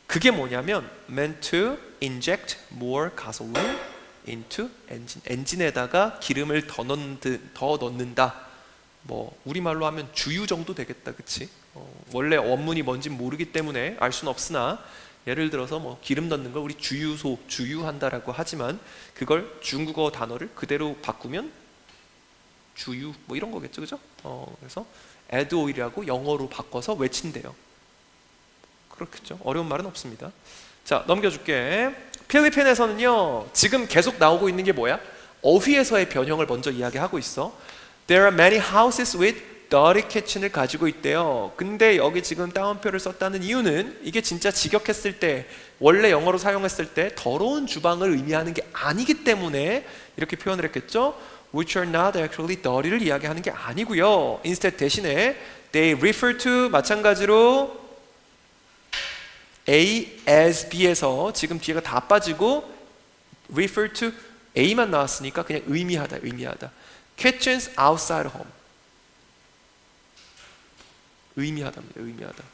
그게 뭐냐면 meant to inject more gasoline into engine. 엔진에다가 기름을 더 넣는다. 뭐 우리말로 하면 주유 정도 되겠다, 그치? 원래 원문이 뭔지 모르기 때문에 알 수는 없으나 예를 들어서 뭐 기름 넣는 걸 우리 주유소, 주유한다라고 하지만 그걸 중국어 단어를 그대로 바꾸면 주유 뭐 이런 거겠죠, 그죠? 그래서 add oil이라고 영어로 바꿔서 외친대요. 그렇겠죠. 어려운 말은 없습니다. 자, 넘겨줄게. 필리핀에서는요 지금 계속 나오고 있는 게 뭐야? 어휘에서의 변형을 먼저 이야기하고 있어. There are many houses with dirty kitchen을 가지고 있대요. 근데 여기 지금 따옴표를 썼다는 이유는 이게 진짜 직역했을 때 원래 영어로 사용했을 때 더러운 주방을 의미하는 게 아니기 때문에 이렇게 표현을 했겠죠. Which are not actually dirty를 이야기하는 게 아니고요. Instead 대신에 they refer to 마찬가지로 A as B에서 지금 뒤에가 다 빠지고 refer to A만 나왔으니까 그냥 의미하다. Kitchens outside home. 의미하다입니다. 의미하다.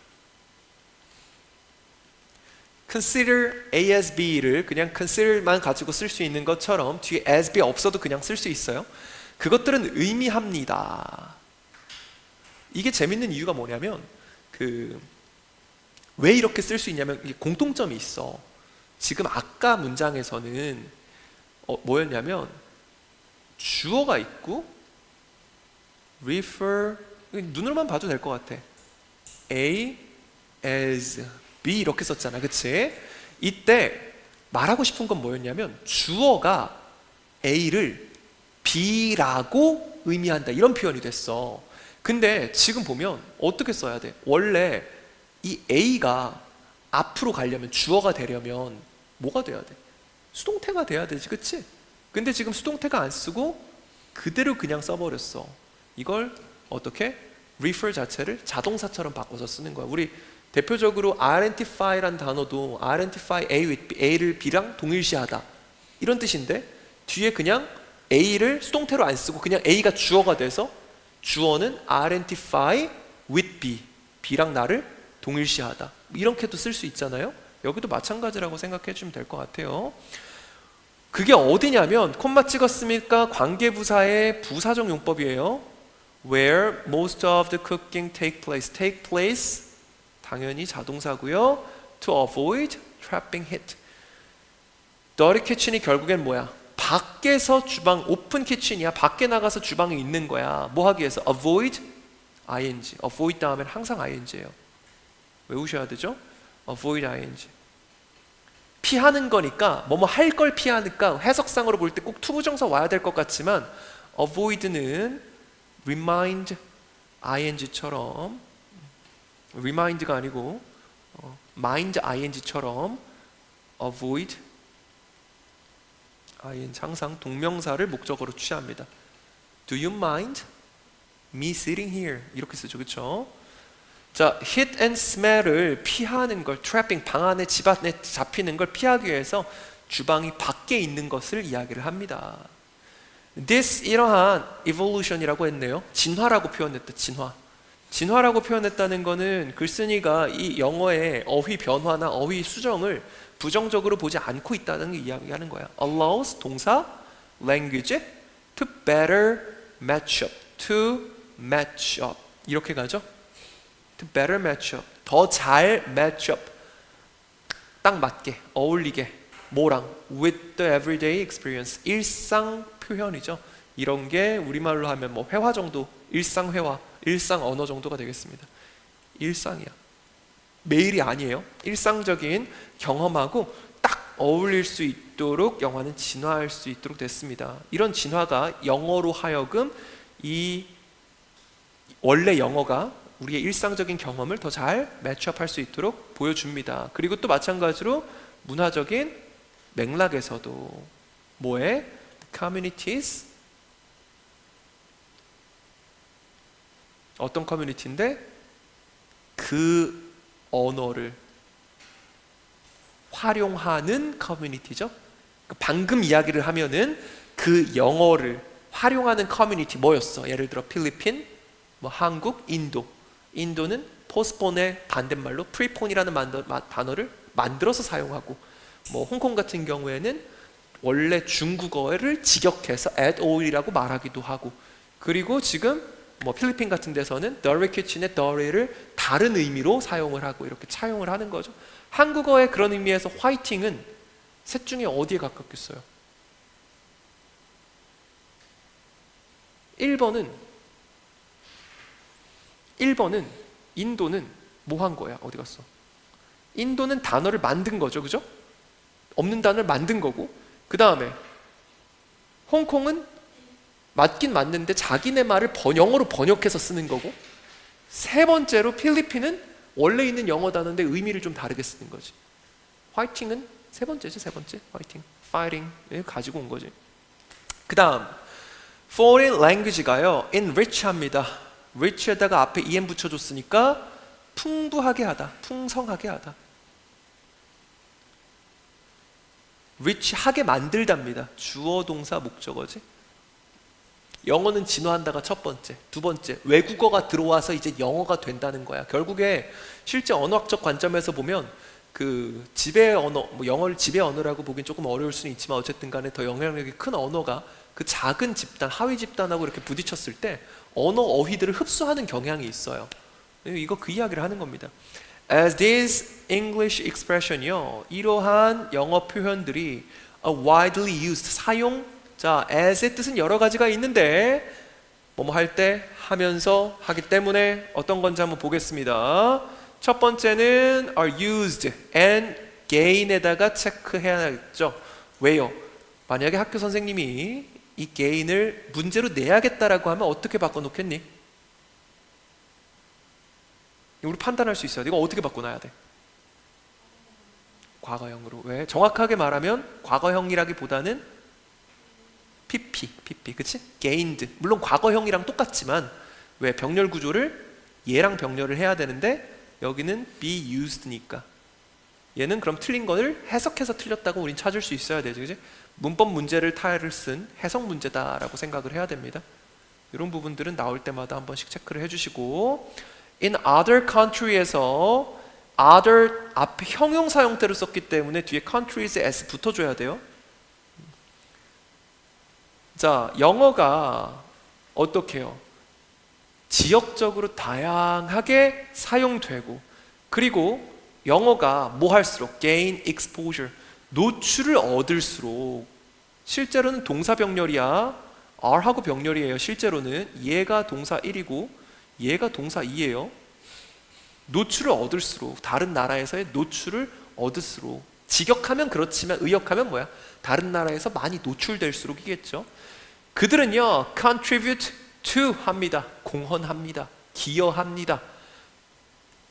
Consider A as B를 그냥 consider만 가지고 쓸 수 있는 것처럼 뒤에 as B 없어도 그냥 쓸 수 있어요. 그것들은 의미합니다. 이게 재밌는 이유가 뭐냐면 왜 이렇게 쓸 수 있냐면 이게 공통점이 있어. 지금 아까 문장에서는 뭐였냐면 주어가 있고 refer 눈으로만 봐도 될 것 같아. A as B 이렇게 썼잖아, 그치? 이때 말하고 싶은 건 뭐였냐면 주어가 A를 B라고 의미한다 이런 표현이 됐어. 근데 지금 보면 어떻게 써야 돼? 원래 이 A가 앞으로 가려면 주어가 되려면 뭐가 돼야 돼? 수동태가 돼야 되지, 그치? 근데 지금 수동태가 안 쓰고 그대로 그냥 써버렸어. 이걸 어떻게? refer 자체를 자동사처럼 바꿔서 쓰는 거야. 우리 대표적으로 identify란 단어도 identify A with B, A를 B랑 동일시하다 이런 뜻인데 뒤에 그냥 A를 수동태로 안 쓰고 그냥 A가 주어가 돼서 주어는 identify with B, B랑 나를 동일시하다 이렇게도 쓸 수 있잖아요. 여기도 마찬가지라고 생각해 주면 될 것 같아요. 그게 어디냐면 콤마 찍었으니까 관계부사의 부사적 용법이에요. Where most of the cooking take place 당연히 자동사고요. To avoid trapping heat. dirty kitchen이 결국엔 뭐야? 밖에서 주방 오픈 키친이야. 밖에 나가서 주방에 있는 거야. 뭐 하기 위해서? avoid ing. avoid 다음엔 항상 ing예요. 외우셔야 되죠? avoid ing. 피하는 거니까 뭐뭐 할 걸 피하니까 해석상으로 볼 때 꼭 투부정사 와야 될 것 같지만 avoid는 remind ing처럼 remind가 아니고 mind ing처럼 avoid ing 항상 동명사를 목적어로 취합니다. Do you mind me sitting here? 이렇게 쓰죠, 그렇죠? 자, hit and smell을 피하는 걸 trapping, 방 안에 집 안에 잡히는 걸 피하기 위해서 주방이 밖에 있는 것을 이야기를 합니다. This 이러한 evolution이라고 했네요. 진화라고 표현했다. 진화라고 표현했다는 거는 글쓴이가 이 영어의 어휘 변화나 어휘 수정을 부정적으로 보지 않고 있다는 게 이야기하는 거야. Allows 동사 language to better match up 이렇게 가죠. To better match up 더 잘 match up 딱 맞게 어울리게 뭐랑 with the everyday experience 일상 표현이죠. 이런 게 우리말로 하면 뭐 회화 정도 일상 회화 일상 언어 정도가 되겠습니다. 일상이야. 매일이 아니에요. 일상적인 경험하고 딱 어울릴 수 있도록 영화는 진화할 수 있도록 됐습니다. 이런 진화가 영어로 하여금 이 원래 영어가 우리의 일상적인 경험을 더 잘 매치업할 수 있도록 보여줍니다. 그리고 또 마찬가지로 문화적인 맥락에서도 뭐에? communities 어떤 커뮤니티인데 그 언어를 활용하는 커뮤니티죠. 방금 이야기를 하면은 그 영어를 활용하는 커뮤니티 뭐였어? 예를 들어 필리핀, 뭐 한국, 인도는 postpone의 반대말로 prepone이라는 단어를 만들어서 사용하고, 뭐 홍콩 같은 경우에는 원래 중국어를 직역해서 at all이라고 말하기도 하고, 그리고 지금 뭐 필리핀 같은 데서는 dirty kitchen의 dirty를 다른 의미로 사용을 하고 이렇게 차용을 하는 거죠. 한국어의 그런 의미에서 화이팅은 셋 중에 어디에 가깝겠어요? 1번은 인도는 뭐 한 거야? 어디 갔어? 인도는 단어를 만든 거죠, 그죠? 없는 단어를 만든 거고, 그 다음에 홍콩은 맞긴 맞는데 자기네 말을 영어로 번역해서 쓰는 거고, 세 번째로 필리핀은 원래 있는 영어 단어인데 의미를 좀 다르게 쓰는 거지. 화이팅은 세 번째죠, 세 번째. 화이팅, fighting 가지고 온 거지. 그 다음 foreign language가요 enrich 합니다. rich에다가 앞에 en 붙여줬으니까 풍부하게 하다, 풍성하게 하다. rich하게 만들답니다. 주어 동사 목적어지. 영어는 진화한다가 첫 번째. 두 번째, 외국어가 들어와서 이제 영어가 된다는 거야. 결국에 실제 언어학적 관점에서 보면 그 지배 언어, 뭐 영어를 지배 언어라고 보긴 조금 어려울 수는 있지만 어쨌든 간에 더 영향력이 큰 언어가 그 작은 집단, 하위 집단하고 이렇게 부딪혔을 때 언어 어휘들을 흡수하는 경향이 있어요. 이거 그 이야기를 하는 겁니다. As this English expression이요, 이러한 영어 표현들이 are widely used, 사용. 자, as의 뜻은 여러 가지가 있는데 뭐뭐 할 때, 하면서, 하기 때문에 어떤 건지 한번 보겠습니다. 첫 번째는 are used and gain에다가 체크해야겠죠. 왜요? 만약에 학교 선생님이 이 gain을 문제로 내야겠다라고 하면 어떻게 바꿔놓겠니? 우리 판단할 수 있어요. 이거 어떻게 바꿔놔야 돼? 과거형으로. 왜? 정확하게 말하면 과거형이라기보다는 PP, 그치? gained. 물론 과거형이랑 똑같지만 왜? 병렬 구조를 얘랑 병렬을 해야 되는데 여기는 be used니까 얘는 그럼 틀린 거를 해석해서 틀렸다고 우린 찾을 수 있어야 되죠, 그치? 문법 문제를 타를 쓴 해석 문제다라고 생각을 해야 됩니다. 이런 부분들은 나올 때마다 한 번씩 체크를 해주시고, in other country에서 other 앞에 형용사 형태로 썼기 때문에 뒤에 countryes에 s 붙어줘야 돼요. 자, 영어가 어떻게 해요? 지역적으로 다양하게 사용되고, 그리고 영어가 뭐 할수록 gain exposure, 노출을 얻을수록, 실제로는 동사 병렬이야. R하고 병렬이에요. 실제로는 얘가 동사 1이고 얘가 동사 2예요. 노출을 얻을수록, 다른 나라에서의 노출을 얻을수록, 직역하면 그렇지만 의역하면 뭐야? 다른 나라에서 많이 노출될수록이겠죠. 그들은요 contribute to 합니다. 공헌합니다. 기여합니다.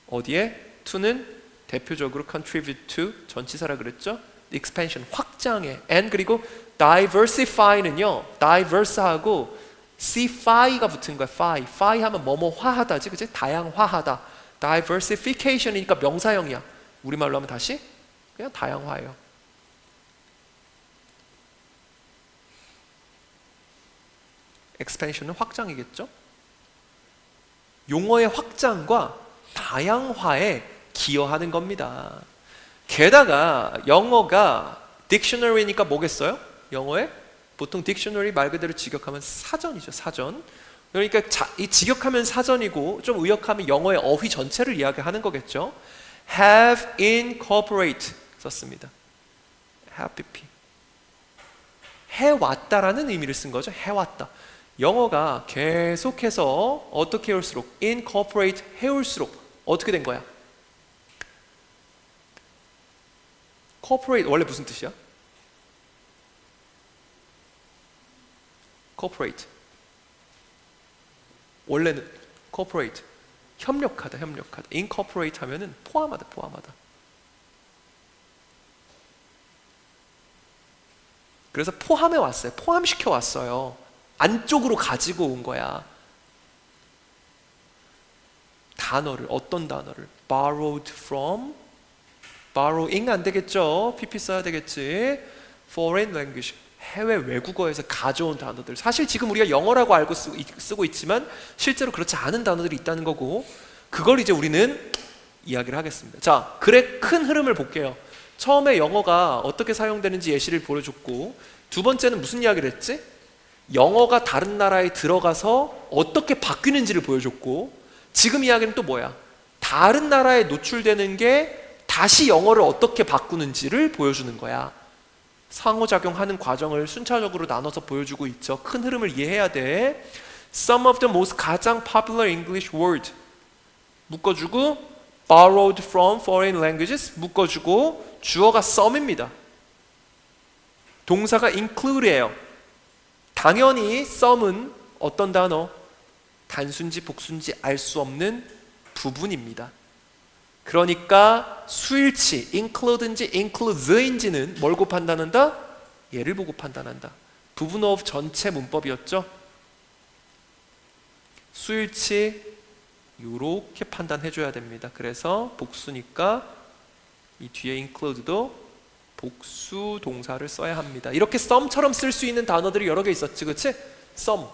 어디에? to는 대표적으로 contribute to 전치사라 그랬죠. expansion, 확장해. and 그리고 diversify는요, diverse하고 cfy가 붙은 거야. fy 하면 뭐뭐화하다지, 그치? 다양화하다. diversification이니까 명사형이야. 우리말로 하면 다시 그냥 다양화예요. expansion은 확장이겠죠. 용어의 확장과 다양화에 기여하는 겁니다. 게다가 영어가 딕셔너리니까 뭐겠어요? 영어에 보통 딕셔너리 말 그대로 직역하면 사전이죠. 사전. 그러니까 이 직역하면 사전이고 좀 의역하면 영어의 어휘 전체를 이야기하는 거겠죠. have incorporate 썼습니다. have pp. 해왔다라는 의미를 쓴 거죠. 해왔다. 영어가 계속해서 어떻게 해올수록 incorporate 해올수록 어떻게 된 거야? corporate 원래 무슨 뜻이야? corporate 원래는 corporate 협력하다. incorporate 하면은 포함하다. 그래서 포함해 왔어요. 포함시켜 왔어요. 안쪽으로 가지고 온 거야. 단어를, 어떤 단어를? borrowed from, borrowing 안 되겠죠. pp 써야 되겠지. foreign language, 해외 외국어에서 가져온 단어들. 사실 지금 우리가 영어라고 알고 쓰고 있지만 실제로 그렇지 않은 단어들이 있다는 거고, 그걸 이제 우리는 이야기를 하겠습니다. 자, 글의 큰 흐름을 볼게요. 처음에 영어가 어떻게 사용되는지 예시를 보여줬고, 두 번째는 무슨 이야기를 했지? 영어가 다른 나라에 들어가서 어떻게 바뀌는지를 보여줬고, 지금 이야기는 또 뭐야? 다른 나라에 노출되는 게 다시 영어를 어떻게 바꾸는지를 보여주는 거야. 상호작용하는 과정을 순차적으로 나눠서 보여주고 있죠. 큰 흐름을 이해해야 돼. Some of the most 가장 popular English word 묶어주고, borrowed from foreign languages 묶어주고, 주어가 some입니다. 동사가 include예요. 당연히 some은 어떤 단어? 단수인지 복수인지 알 수 없는 부분입니다. 그러니까 수일치 include인지 include인지는 뭘 보고 판단한다? 얘를 보고 판단한다. 부분 of 전체 문법이었죠. 수일치 이렇게 판단해줘야 됩니다. 그래서 복수니까 이 뒤에 include도 복수 동사를 써야 합니다. 이렇게 some처럼 쓸 수 있는 단어들이 여러 개 있었지, 그치? some,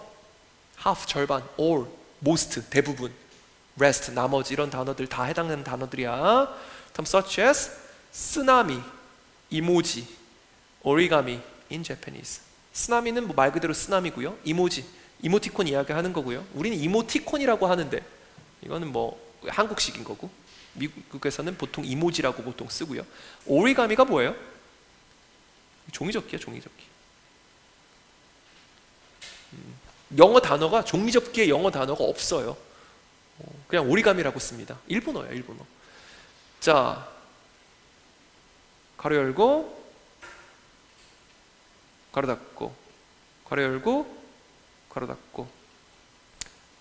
half, 절반, all, most, 대부분, rest, 나머지 이런 단어들 다 해당되는 단어들이야. 다음 such as 쓰나미, 이모지, 오리가미 in Japanese. 쓰나미는 뭐 말 그대로 쓰나미고요. 이모지, 이모티콘 이야기하는 거고요. 우리는 이모티콘이라고 하는데 이거는 뭐 한국식인 거고, 미국에서는 보통 이모지라고 보통 쓰고요. 오리가미가 뭐예요? 종이접기야, 종이접기. 영어 단어가, 종이접기에 영어 단어가 없어요. 그냥 오리가미라고 씁니다. 일본어예요, 일본어. 자, 가로 열고 가로 닫고, 가로 열고 가로 닫고.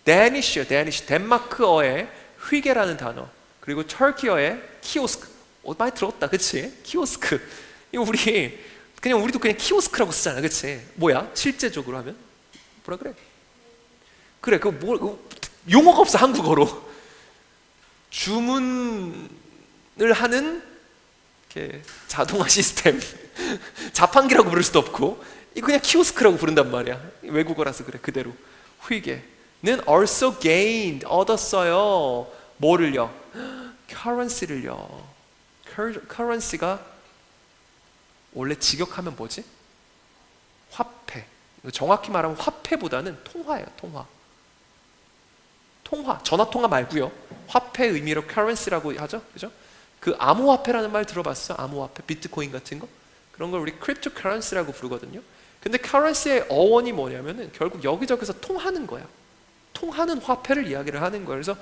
데니쉬요, 데니쉬. 덴마크어의 휘게라는 단어, 그리고 터키어의 키오스크. 많이 들었다, 그치? 키오스크. 이거 우리도 그냥 키오스크라고 쓰잖아, 그치? 뭐야? 실제적으로 하면 뭐라 그래? 그래, 용어가 없어, 한국어로. 주문을 하는 이렇게 자동화 시스템. 자판기라고 부를 수도 없고, 이거 그냥 키오스크라고 부른단 말이야. 외국어라서 그래, 그대로. 휘게는 also gained, 얻었어요. 뭐를요? currency를요. currency가 원래 직역하면 뭐지? 화폐. 정확히 말하면 화폐보다는 통화예요, 통화. 통화, 전화통화 말고요. 화폐 의미로 currency라고 하죠, 그죠? 그 암호화폐라는 말 들어봤어? 암호화폐, 비트코인 같은 거? 그런 걸 우리 cryptocurrency라고 부르거든요. 근데 currency의 어원이 뭐냐면은 결국 여기저기서 통하는 거야. 통하는 화폐를 이야기를 하는 거예요. 그래서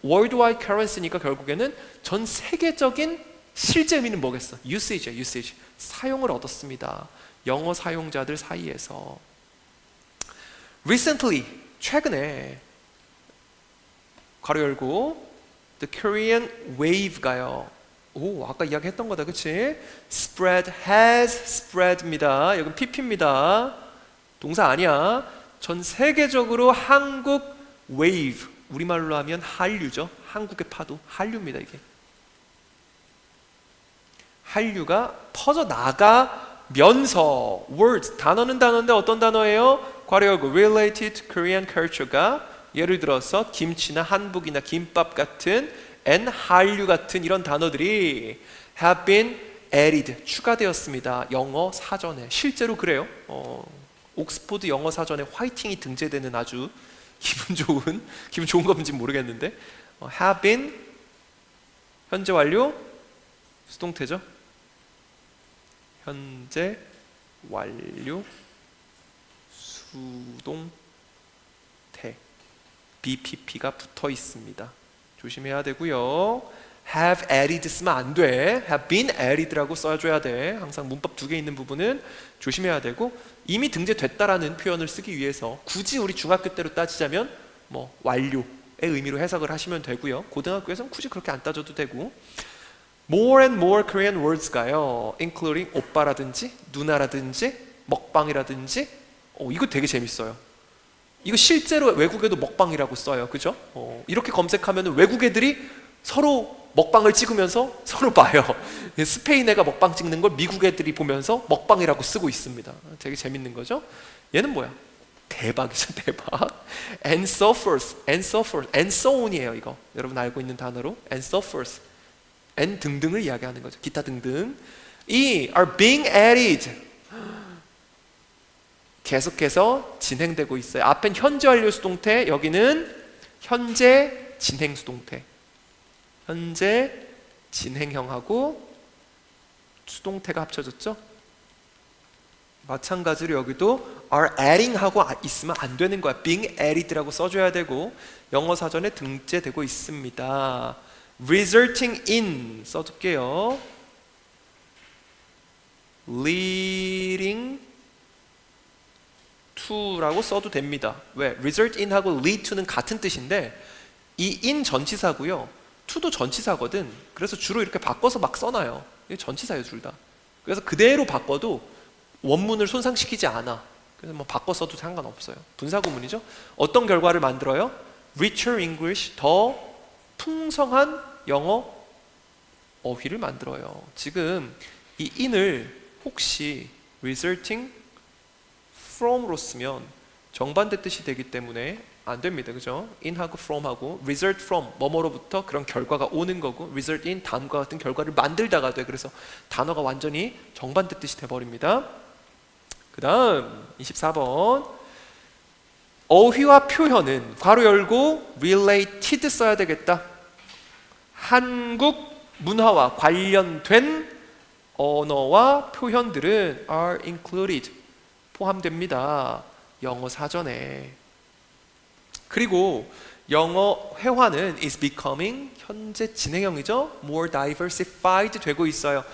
worldwide currency니까 결국에는 전 세계적인 실제 의미는 뭐겠어? usage야, usage. 사용을 얻었습니다. 영어 사용자들 사이에서. recently, 최근에, 가로 열고, the Korean wave가요. 오, 아까 이야기했던 거다, 그치? spread, has spread입니다. 여긴 pp입니다. 동사 아니야. 전 세계적으로 한국 wave, 우리말로 하면 한류죠. 한국의 파도, 한류입니다, 이게. 한류가 퍼져 나가면서, words, 단어는 단어인데 어떤 단어예요? 괄호 열고 related to Korean culture가, 예를 들어서 김치나 한복이나 김밥 같은 and 한류 같은 이런 단어들이 have been added, 추가되었습니다. 영어 사전에. 실제로 그래요. 옥스포드 영어 사전에 화이팅이 등재되는 아주 기분 좋은 건지 모르겠는데, have been, 현재 완료, 수동태죠. 현재 완료, 수동태, BPP가 붙어 있습니다. 조심해야 되고요. have added 쓰면 안 돼. have been added라고 써줘야 돼. 항상 문법 두 개 있는 부분은 조심해야 되고, 이미 등재됐다라는 표현을 쓰기 위해서 굳이 우리 중학교 때로 따지자면 뭐 완료의 의미로 해석을 하시면 되고요. 고등학교에서는 굳이 그렇게 안 따져도 되고. more and more Korean words가요, including 오빠라든지 누나라든지 먹방이라든지. 이거 되게 재밌어요. 이거 실제로 외국에도 먹방이라고 써요, 그죠? 이렇게 검색하면 외국 애들이 서로 먹방을 찍으면서 서로 봐요. 스페인 애가 먹방 찍는 걸 미국 애들이 보면서 먹방이라고 쓰고 있습니다. 되게 재밌는 거죠? 얘는 뭐야? 대박이죠, 대박. And suffers, and suffers, and so on이에요. 이거 여러분 알고 있는 단어로 and suffers, and 등등을 이야기하는 거죠. 기타 등등. 이 are being added, 계속해서 진행되고 있어요. 앞엔 현재 완료 수동태, 여기는 현재 진행 수동태. 현재 진행형하고 수동태가 합쳐졌죠. 마찬가지로 여기도 are adding 하고 있으면 안 되는 거야. being added라고 써줘야 되고, 영어 사전에 등재되고 있습니다. resulting in 써둘게요. leading to라고 써도 됩니다. 왜? result in 하고 lead to는 같은 뜻인데 이 in 전치사고요, to도 전치사거든. 그래서 주로 이렇게 바꿔서 막 써놔요. 이게 전치사예요, 둘 다. 그래서 그대로 바꿔도 원문을 손상시키지 않아. 그래서 뭐 바꿔 써도 상관없어요. 분사구문이죠. 어떤 결과를 만들어요? richer English, 더 풍성한 영어 어휘를 만들어요. 지금 이 in을 혹시 resulting from으로 쓰면 정반대 뜻이 되기 때문에 안 됩니다. 그죠? in하고 from하고 result from, 뭐뭐로부터 그런 결과가 오는 거고, result in 다음과 같은 결과를 만들다가 돼. 그래서 단어가 완전히 정반대 뜻이 돼버립니다. 그 다음 24번, 어휘와 표현은 괄호 열고 related 써야 되겠다. 한국 문화와 관련된 언어와 표현들은 are included, 포함됩니다. 영어 사전에. 그리고 영어 회화는 is becoming, 현재 진행형이죠. more diversified 되고 있어요.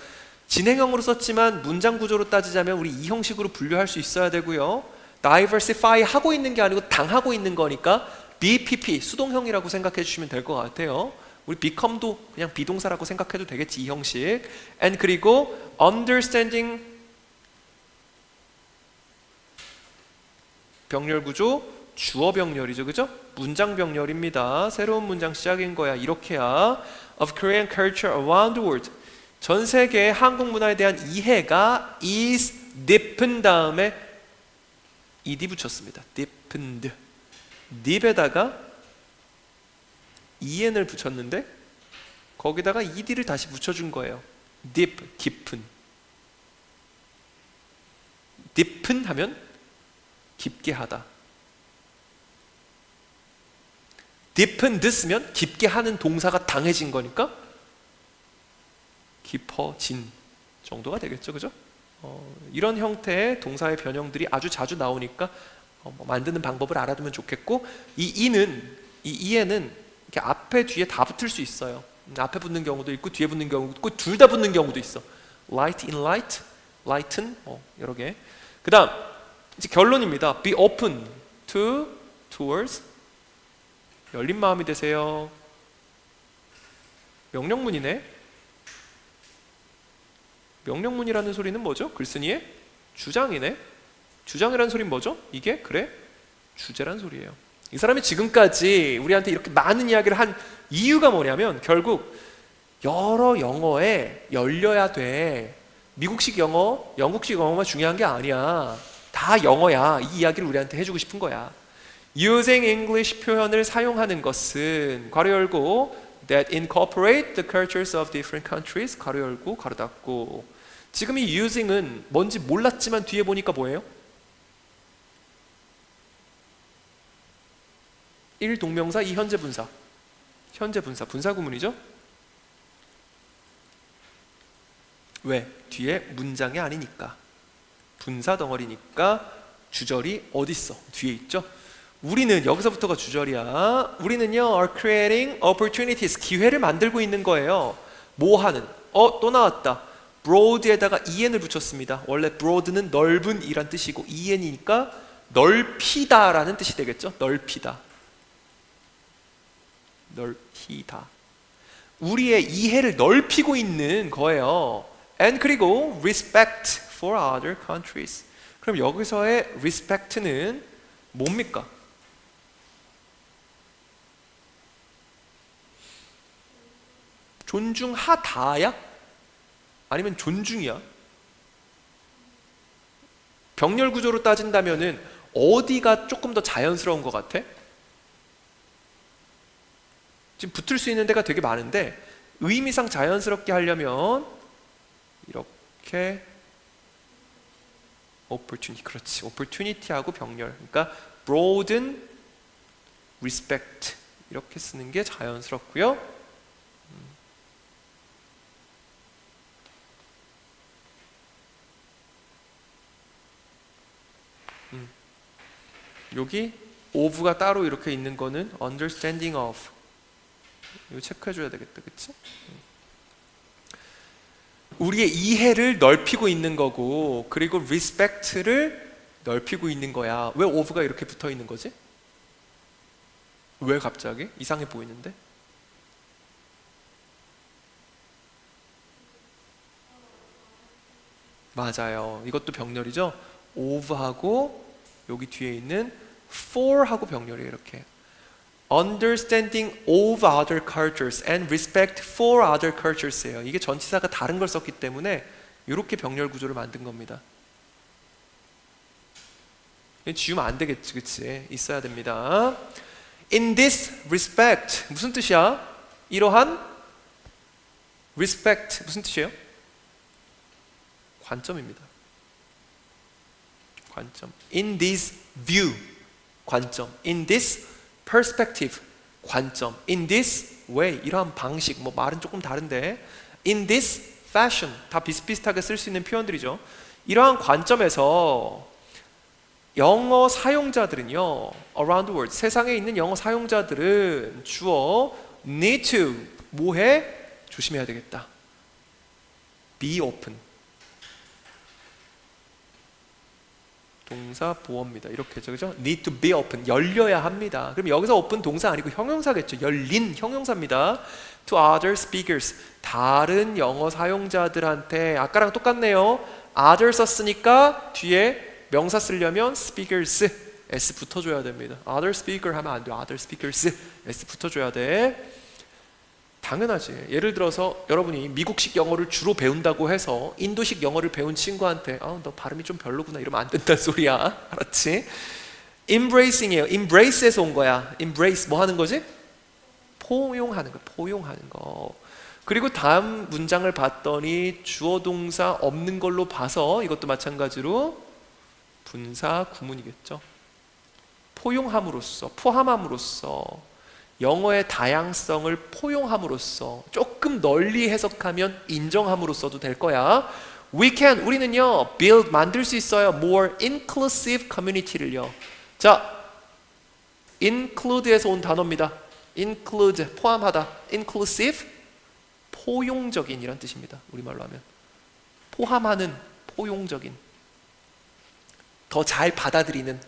진행형으로 썼지만 문장 구조로 따지자면 우리 이 형식으로 분류할 수 있어야 되고요. diversify 하고 있는 게 아니고 당하고 있는 거니까 BPP, 수동형이라고 생각해 주시면 될 것 같아요. 우리 become도 그냥 비동사라고 생각해도 되겠지, 이 형식. and 그리고 understanding, 병렬 구조, 주어 병렬이죠, 그죠? 문장 병렬입니다. 새로운 문장 시작인 거야. 이렇게야 of Korean culture around the world, 전 세계 한국 문화에 대한 이해가 is deepened 다음에 ed 붙였습니다. deepened. deep에다가 en을 붙였는데 거기다가 ed를 다시 붙여준 거예요. deep, 깊은. deepen 하면 깊게 하다. deepened 쓰면 깊게 하는 동사가 당해진 거니까 깊어진 정도가 되겠죠, 그죠? 이런 형태의 동사의 변형들이 아주 자주 나오니까 만드는 방법을 알아두면 좋겠고, 이 e는 이렇게 앞에 뒤에 다 붙을 수 있어요. 앞에 붙는 경우도 있고 뒤에 붙는 경우도 있고 둘 다 붙는 경우도 있어. light in light, lighten, 여러 개. 그 다음 이제 결론입니다. be open towards, 열린 마음이 되세요. 명령문이네. 명령문이라는 소리는 뭐죠? 글쓴이의 주장이네. 주장이라는 소리는 뭐죠? 이게 그래? 주제란 소리예요. 이 사람이 지금까지 우리한테 이렇게 많은 이야기를 한 이유가 뭐냐면 결국 여러 영어에 열려야 돼. 미국식 영어, 영국식 영어가 중요한 게 아니야. 다 영어야. 이 이야기를 우리한테 해주고 싶은 거야. Using English 표현을 사용하는 것은 괄호 열고 that incorporate the cultures of different countries, 괄호 열고 괄호 닫고. 지금 이 using은 뭔지 몰랐지만 뒤에 보니까 뭐예요? 1 동명사, 2 현재 분사. 현재 분사, 분사구문이죠? 왜? 뒤에 문장이 아니니까. 분사 덩어리니까 주절이 어디 있어? 뒤에 있죠? 우리는 여기서부터가 주절이야. 우리는요, are creating opportunities, 기회를 만들고 있는 거예요. 뭐 하는? 또 나왔다. broad에다가 en을 붙였습니다. 원래 broad는 넓은 이란 뜻이고 en이니까 넓히다라는 뜻이 되겠죠? 넓히다. 넓히다. 우리의 이해를 넓히고 있는 거예요. and 그리고 respect for other countries. 그럼 여기서의 respect는 뭡니까? 존중하다야? 아니면 존중이야? 병렬 구조로 따진다면은 어디가 조금 더 자연스러운 것 같아? 지금 붙을 수 있는 데가 되게 많은데 의미상 자연스럽게 하려면 이렇게 opportunity, 그렇지. opportunity하고 병렬. 그러니까 broaden, respect 이렇게 쓰는 게 자연스럽고요. 여기 of가 따로 이렇게 있는 거는 understanding of. 이거 체크해 줘야 되겠다, 그치? 우리의 이해를 넓히고 있는 거고, 그리고 respect를 넓히고 있는 거야. 왜 of가 이렇게 붙어 있는 거지? 왜 갑자기? 이상해 보이는데? 맞아요. 이것도 병렬이죠? of하고 여기 뒤에 있는 for하고 병렬이에요. 이렇게 understanding of other cultures and respect for other cultures예요. 이게 전치사가 다른 걸 썼기 때문에 이렇게 병렬 구조를 만든 겁니다. 지우면 안 되겠지, 그치? 있어야 됩니다. In this respect 무슨 뜻이야? 이러한 respect 무슨 뜻이에요? 관점입니다. 관점. In this view 관점. In this perspective 관점. In this way 이러한 방식. 뭐 말은 조금 다른데 in this fashion 다 비슷비슷하게 쓸 수 있는 표현들이죠. 이러한 관점에서 영어 사용자들은요, around the world 세상에 있는 영어 사용자들은 주어 need to 뭐해? 조심해야 되겠다. be open 동사 보어입니다. 이렇게죠, 그죠? Need to be open, 열려야 합니다. 그럼 여기서 open 동사 아니고 형용사겠죠. 열린 형용사입니다. To other speakers, 다른 영어 사용자들한테. 아까랑 똑같네요. other 썼으니까 뒤에 명사 쓰려면 speakers, s 붙어줘야 됩니다. other speaker 하면 안 돼. other speakers, s 붙어줘야 돼. 당연하지. 예를 들어서 여러분이 미국식 영어를 주로 배운다고 해서 인도식 영어를 배운 친구한테 너 발음이 좀 별로구나 이러면 안 된다는 소리야. 알았지? embracing이에요. embrace에서 온 거야. embrace 뭐 하는 거지? 포용하는 거. 포용하는 거. 그리고 다음 문장을 봤더니 주어 동사 없는 걸로 봐서 이것도 마찬가지로 분사 구문이겠죠. 포용함으로써, 포함함으로써, 영어의 다양성을 포용함으로써, 조금 널리 해석하면 인정함으로써도 될 거야. 우리는요 build, 만들 수 있어요. more inclusive community를요. 자, include에서 온 단어입니다. include, 포함하다. inclusive, 포용적인 이란 뜻입니다. 우리말로 하면 포함하는, 포용적인, 더 잘 받아들이는.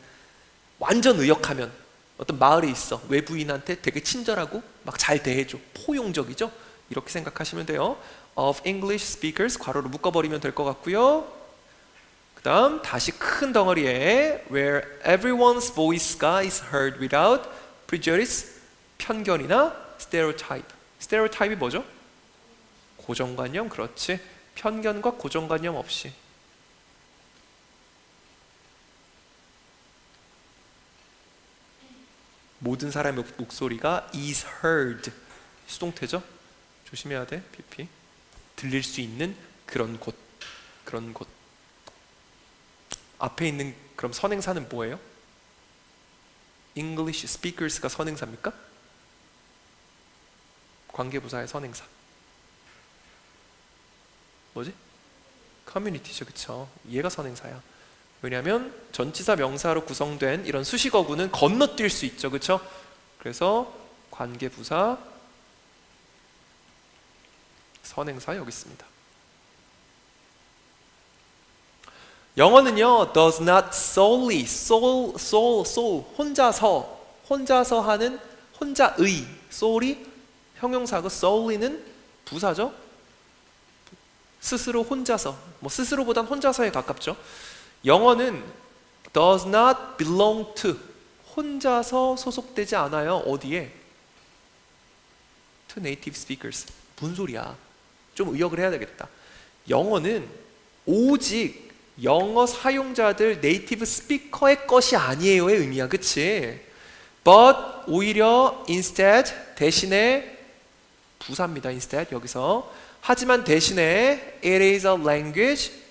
완전 의역하면 어떤 마을에 있어. 외부인한테 되게 친절하고 막 잘 대해줘. 포용적이죠? 이렇게 생각하시면 돼요. Of English speakers 괄호로 묶어버리면 될 것 같고요. 그 다음 다시 큰 덩어리에 Where everyone's voice가 is heard without prejudice, 편견이나 stereotype. stereotype이 뭐죠? 고정관념. 그렇지. 편견과 고정관념 없이. 모든 사람의 목소리가 is heard. 수동태죠? 조심해야 돼. PP. 들릴 수 있는 그런 곳. 그런 곳. 앞에 있는 그럼 선행사는 뭐예요? English speakers가 선행사입니까? 관계부사의 선행사. 뭐지? community죠, 그쵸? 얘가 선행사야. 왜냐하면 전치사 명사로 구성된 이런 수식어구는 건너뛸 수 있죠, 그렇죠? 그래서 관계부사 선행사 여기 있습니다. 영어는요 does not solely, 혼자서 하는, 혼자의, solely 형용사고 solely는 부사죠. 스스로 혼자서, 뭐 스스로보단 혼자서에 가깝죠. 영어는 does not belong to, 혼자서 소속되지 않아요. 어디에? to native speakers. 무슨 소리야? 좀 의역을 해야 되겠다. 영어는 오직 영어 사용자들 네이티브 스피커의 것이 아니에요의 의미야, 그치? But 오히려 instead 대신에 부사입니다. instead 여기서 하지만 대신에 it is a language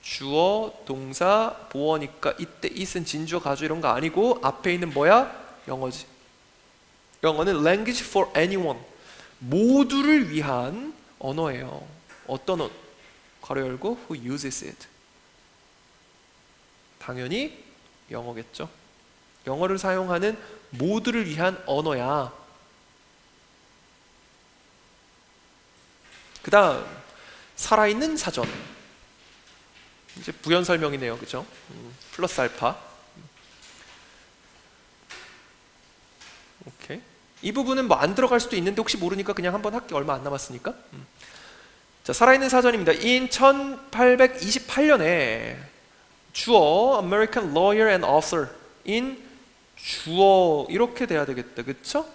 주어, 동사, 보어니까 이때 it은 진주어, 가주 이런 거 아니고 앞에 있는 뭐야? 영어지. 영어는 language for anyone 모두를 위한 언어예요. 어떤 언어? 괄호 열고 who uses it 당연히 영어겠죠. 영어를 사용하는 모두를 위한 언어야. 그 다음 살아있는 사전 이제 부연 설명이네요, 그죠? 플러스 알파. 오케이. 이 부분은 뭐 안 들어갈 수도 있는데 혹시 모르니까 그냥 한번 할게. 얼마 안 남았으니까. 자, 살아있는 사전입니다. in 1828년에 주어 American lawyer and author in 주어 이렇게 돼야 되겠다, 그쵸?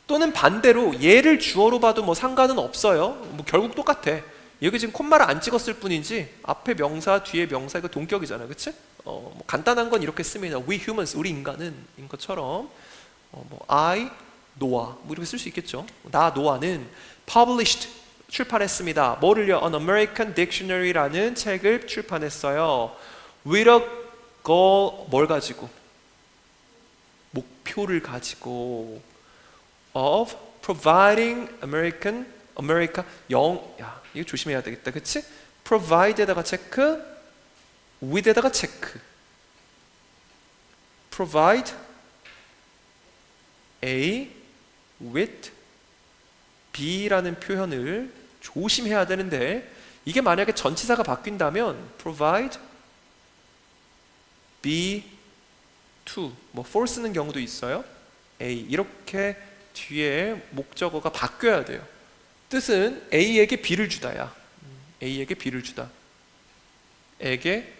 또는 반대로 얘를 주어로 봐도 뭐 상관은 없어요. 뭐 결국 똑같아. 여기 지금 콤마를 안 찍었을 뿐이지 앞에 명사 뒤에 명사 이거 동격이잖아, 그치? 뭐 간단한 건 이렇게 씁니다. We humans 우리 인간은 인 것처럼 뭐 I 노아 뭐 이렇게 쓸 수 있겠죠. 나 노아는 published 출판했습니다. 뭐를요? An American Dictionary라는 책을 출판했어요. With a goal 뭘 가지고? 목표를 가지고 of providing America 야 이거 조심해야 되겠다, 그치? provide에다가 체크, with에다가 체크. provide A with B라는 표현을 조심해야 되는데 이게 만약에 전치사가 바뀐다면 provide B to 뭐 for 쓰는 경우도 있어요. A 이렇게 뒤에 목적어가 바뀌어야 돼요. 뜻은 A에게 B를 주다야. A에게 B를 주다. 에게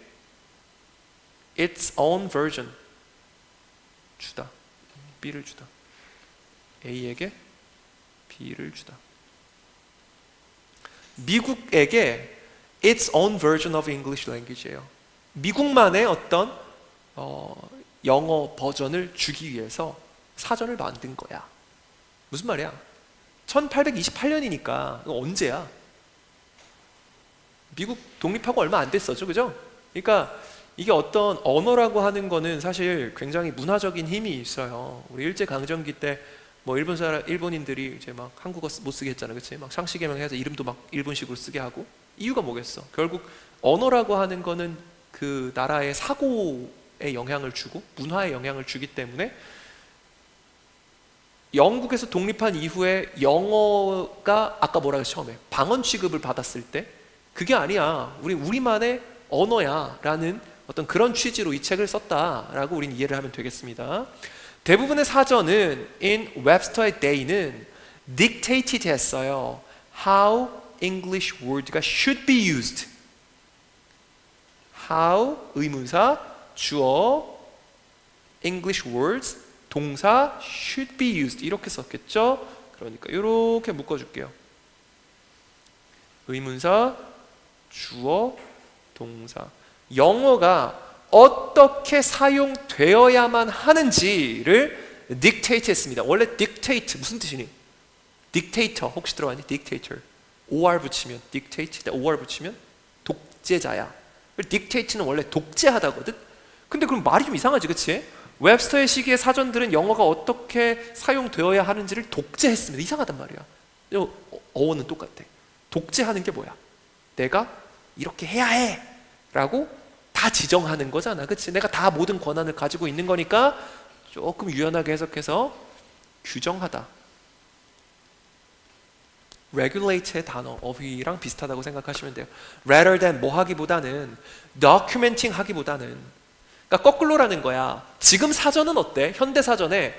its own version 주다. B를 주다. A에게 B를 주다. 미국에게 its own version of English language예요. 미국만의 어떤 영어 버전을 주기 위해서 사전을 만든 거야. 무슨 말이야? 1828년이니까 언제야? 미국 독립하고 얼마 안 됐었죠, 그죠? 그러니까 이게 어떤 언어라고 하는 거는 사실 굉장히 문화적인 힘이 있어요. 우리 일제 강점기 때 뭐 일본인들이 이제 막 한국어 못 쓰게 했잖아, 그렇지? 막 상시 개명해서 이름도 막 일본식으로 쓰게 하고 이유가 뭐겠어? 결국 언어라고 하는 거는 그 나라의 사고에 영향을 주고 문화에 영향을 주기 때문에 영국에서 독립한 이후에 영어가 아까 뭐라 그랬어 처음에 방언 취급을 받았을 때 그게 아니야 우리만의 언어야 라는 어떤 그런 취지로 이 책을 썼다라고 우리는 이해를 하면 되겠습니다. 대부분의 사전은 in 웹스터의 day는 dictated 했어요. How English word가 should be used. How 의문사 주어 English words 동사 should be used 이렇게 썼겠죠. 그러니까 이렇게 묶어줄게요. 의문사 주어 동사 영어가 어떻게 사용되어야만 하는지를 dictate 했습니다. 원래 dictate 무슨 뜻이니? dictator 혹시 들어봤니? dictator or 붙이면 dictate or 붙이면 독재자야. dictate는 원래 독재하다거든. 근데 그럼 말이 좀 이상하지, 그치? 웹스터의 시기의 사전들은 영어가 어떻게 사용되어야 하는지를 독재했습니다. 이상하단 말이야. 어원은 똑같아. 독재하는 게 뭐야? 내가 이렇게 해야 해 라고 다 지정하는 거잖아, 그치? 내가 다 모든 권한을 가지고 있는 거니까 조금 유연하게 해석해서 규정하다. regulate의 단어, 어휘랑 비슷하다고 생각하시면 돼요. rather than 뭐 하기보다는 documenting 하기보다는 그러니까 거꾸로라는 거야. 지금 사전은 어때? 현대 사전에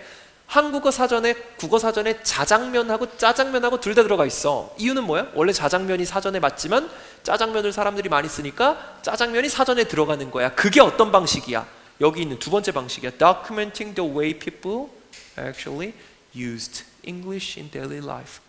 한국어 사전에 국어 사전에 자장면하고 짜장면하고 둘 다 들어가 있어. 이유는 뭐야? 원래 자장면이 사전에 맞지만 짜장면을 사람들이 많이 쓰니까 짜장면이 사전에 들어가는 거야. 그게 어떤 방식이야? 여기 있는 두 번째 방식이야. Documenting the way people actually used English in daily life.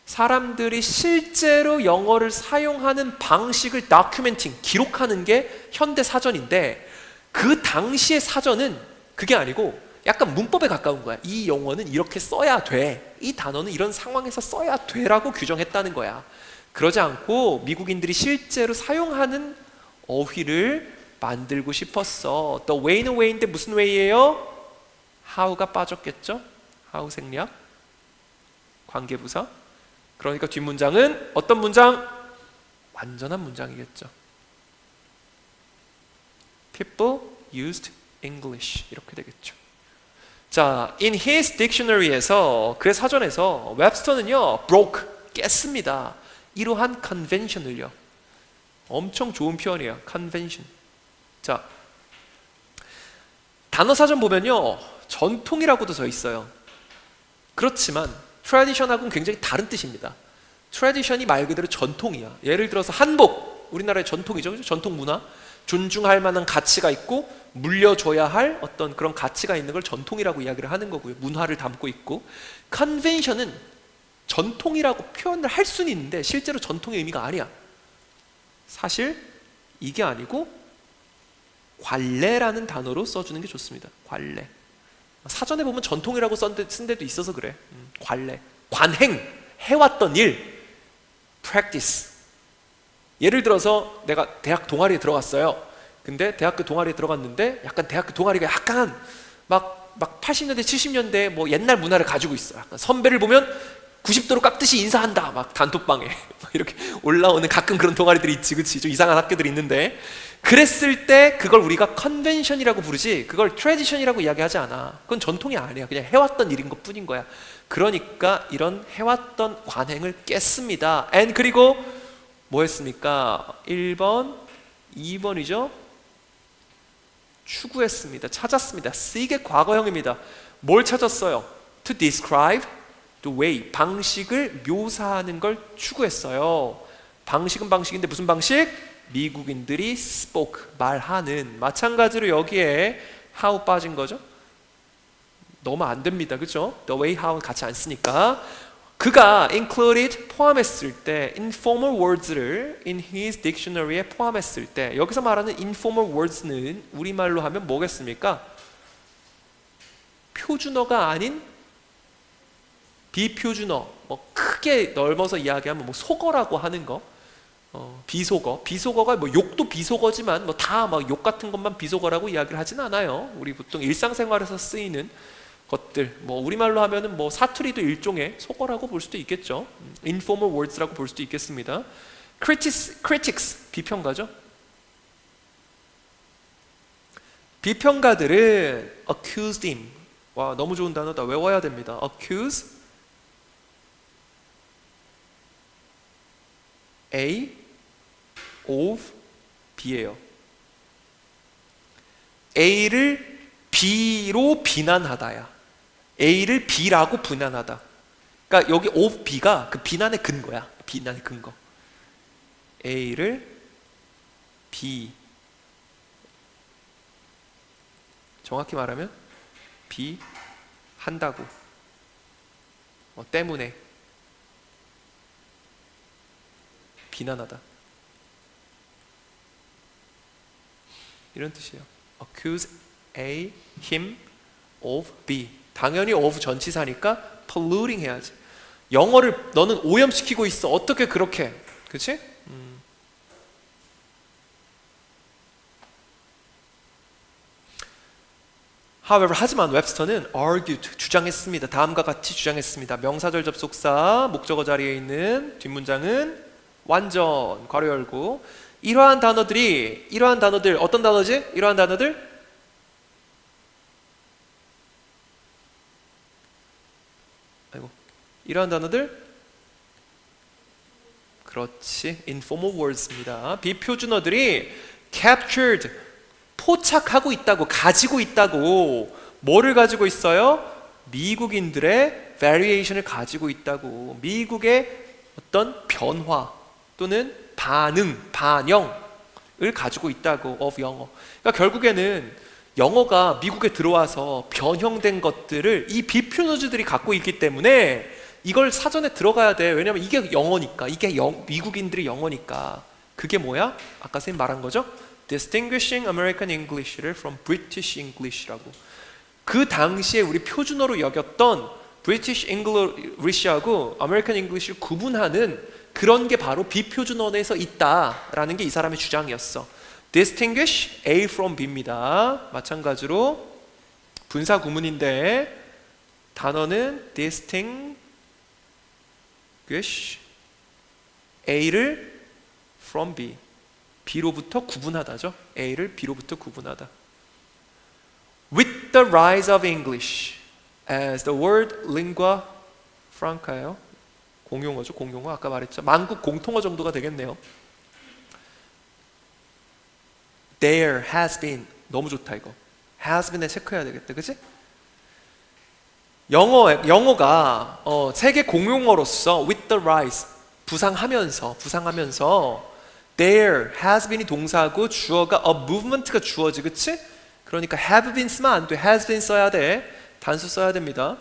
사람들이 실제로 영어를 사용하는 방식을 다큐멘팅, 기록하는 게 현대 사전인데, 그 당시의 사전은 그게 아니고 약간 문법에 가까운 거야. 이 영어는 이렇게 써야 돼, 이 단어는 이런 상황에서 써야 돼라고 규정했다는 거야. 그러지 않고 미국인들이 실제로 사용하는 어휘를 만들고 싶었어. The way는 way인데 무슨 way예요? how가 빠졌겠죠? how 생략, 관계부사. 그러니까 뒷문장은 어떤 문장? 완전한 문장이겠죠. People used English, 이렇게 되겠죠. 자, in his dictionary에서, 그의 사전에서 웹스터는요 broke, 깼습니다, 이러한 convention을요. 엄청 좋은 표현이에요, convention. 자, 단어 사전 보면요 전통이라고도 써 있어요. 그렇지만 tradition하고는 굉장히 다른 뜻입니다. tradition이 말 그대로 전통이야. 예를 들어서 한복, 우리나라의 전통이죠, 그죠? 전통 문화, 존중할 만한 가치가 있고 물려줘야 할 어떤 그런 가치가 있는 걸 전통이라고 이야기를 하는 거고요. 문화를 담고 있고, 컨벤션은 전통이라고 표현을 할 수는 있는데 실제로 전통의 의미가 아니야. 사실 이게 아니고 관례라는 단어로 써주는 게 좋습니다. 관례. 사전에 보면 전통이라고 쓴 데도 있어서 그래. 관례, 관행, 해왔던 일, practice. 예를 들어서 내가 대학 동아리에 들어갔어요. 근데 대학교 동아리에 들어갔는데 약간 대학교 동아리가 약간 막 80년대 70년대 뭐 옛날 문화를 가지고 있어. 약간 선배를 보면 90도로 깎듯이 인사한다, 막 단톡방에 막 이렇게 올라오는 가끔 그런 동아리들이 있지, 그치? 좀 이상한 학교들이 있는데, 그랬을 때 그걸 우리가 컨벤션이라고 부르지 그걸 트래디션이라고 이야기하지 않아. 그건 전통이 아니야. 그냥 해왔던 일인 것 뿐인 거야. 그러니까 이런 해왔던 관행을 깼습니다. and 그리고 뭐 했습니까? 1번, 2번이죠? 추구했습니다. 찾았습니다. seek의 과거형입니다. 뭘 찾았어요? to describe the way, 방식을 묘사하는 걸 추구했어요. 방식은 방식인데 무슨 방식? 미국인들이 spoke, 말하는. 마찬가지로 여기에 how 빠진 거죠? 넣으면 안 됩니다, 그렇죠? the way, how 같이 안 쓰니까. 그가 included, 포함했을 때, informal words를 in his dictionary에 포함했을 때, 여기서 말하는 informal words는 우리말로 하면 뭐겠습니까? 표준어가 아닌 비표준어, 뭐 크게 넓어서 이야기하면 뭐 속어라고 하는 거, 비속어. 비속어가 뭐 욕도 비속어지만 뭐 다 막 욕 같은 것만 비속어라고 이야기를 하진 않아요. 우리 보통 일상생활에서 쓰이는 것들, 뭐 우리말로 하면은 뭐 사투리도 일종의 속어라고 볼 수도 있겠죠. informal words라고 볼 수도 있겠습니다. critics, 비평가죠. 비평가들은 accused him, 와 너무 좋은 단어다, 외워야 됩니다. accuse A of B예요. A를 B로 비난하다야. A를 B라고 비난하다. 그러니까 여기 of B가 그 비난의 근거야. 비난의 근거. A를 B, 정확히 말하면 B 한다고, 때문에 비난하다, 이런 뜻이에요. accuse A, him of B. 당연히 of 전치사니까 polluting 해야지. 영어를 너는 오염시키고 있어. 어떻게 그렇게, 그치? However, 하지만 웹스터는 argued, 주장했습니다. 다음과 같이 주장했습니다. 명사절 접속사, 목적어 자리에 있는 뒷문장은 완전, 괄호 열고, 이러한 단어들, 어떤 단어지? 이러한 단어들? 이러한 단어들? 그렇지, informal words입니다. 비표준어들이 captured, 포착하고 있다고, 가지고 있다고. 뭐를 가지고 있어요? 미국인들의 variation을 가지고 있다고. 미국의 어떤 변화 또는 반응, 반영을 가지고 있다고. of 영어. 그러니까 결국에는 영어가 미국에 들어와서 변형된 것들을 이 비표준어들이 갖고 있기 때문에 이걸 사전에 들어가야 돼. 왜냐면 이게 영어니까. 이게 미국인들의 영어니까. 그게 뭐야? 아까 선생님 말한 거죠? Distinguishing American English를 from British English라고. 그 당시에 우리 표준어로 여겼던 British English하고 American English를 구분하는 그런 게 바로 비표준어에서 있다라는 게 이 사람의 주장이었어. Distinguish A from B입니다. 마찬가지로 분사 구문인데 단어는 distinguish A를 from B. B로부터 구분하다죠. A를 B로부터 구분하다. With the rise of English as the word lingua franca예요. 공용어죠. 공용어. 아까 말했죠. 만국 공통어 정도가 되겠네요. There has been. 너무 좋다 이거. has been에 체크해야 되겠다. 그치? 영어가 세계 공용어로서 with the rise 부상하면서 there has been이 동사고 주어가 a movement가 주어지. 그치? 그러니까 have been 쓰면 안 돼. has been 써야 돼. 단수 써야 됩니다.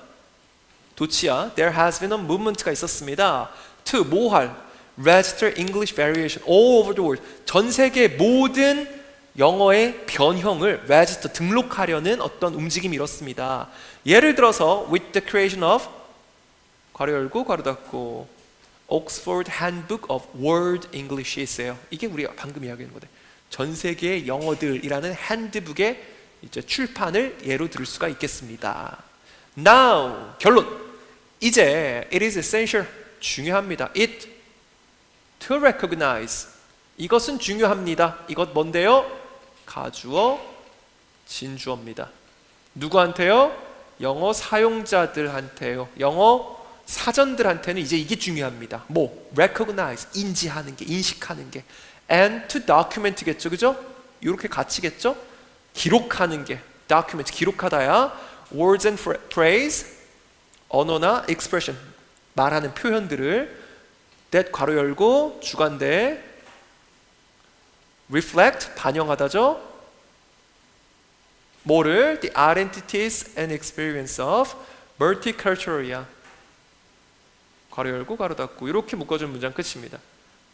도치야. There has been a movement가 있었습니다. to 뭐 할? Register English variation all over the world. 전 세계 모든 영어의 변형을 register 등록하려는 어떤 움직임이 일었습니다. 예를 들어서 with the creation of 괄호 열고 괄호 닫고 Oxford Handbook of World English였어요. 이게 우리가 방금 이야기한 거대. 전 세계의 영어들이라는 핸드북의 이제 출판을 예로 들을 수가 있겠습니다. Now 결론. 이제 it is essential 중요합니다. It to recognize 이것은 중요합니다. 이것 뭔데요? 가주어 진주어입니다. 누구한테요? 영어 사용자들한테요. 영어 사전들한테는 이제 이게 중요합니다. 뭐? recognize 인지하는 게, 인식하는 게, and to document겠죠, 그죠? 이렇게 같이겠죠? 기록하는 게, document 기록하다야. words and phrase 언어나 expression 말하는 표현들을 that 괄호 열고 주관대 reflect 반영하다죠. 뭐를? the identities and experience of multicultural이야. 괄호 열고 괄호 닫고 이렇게 묶어준 문장 끝입니다.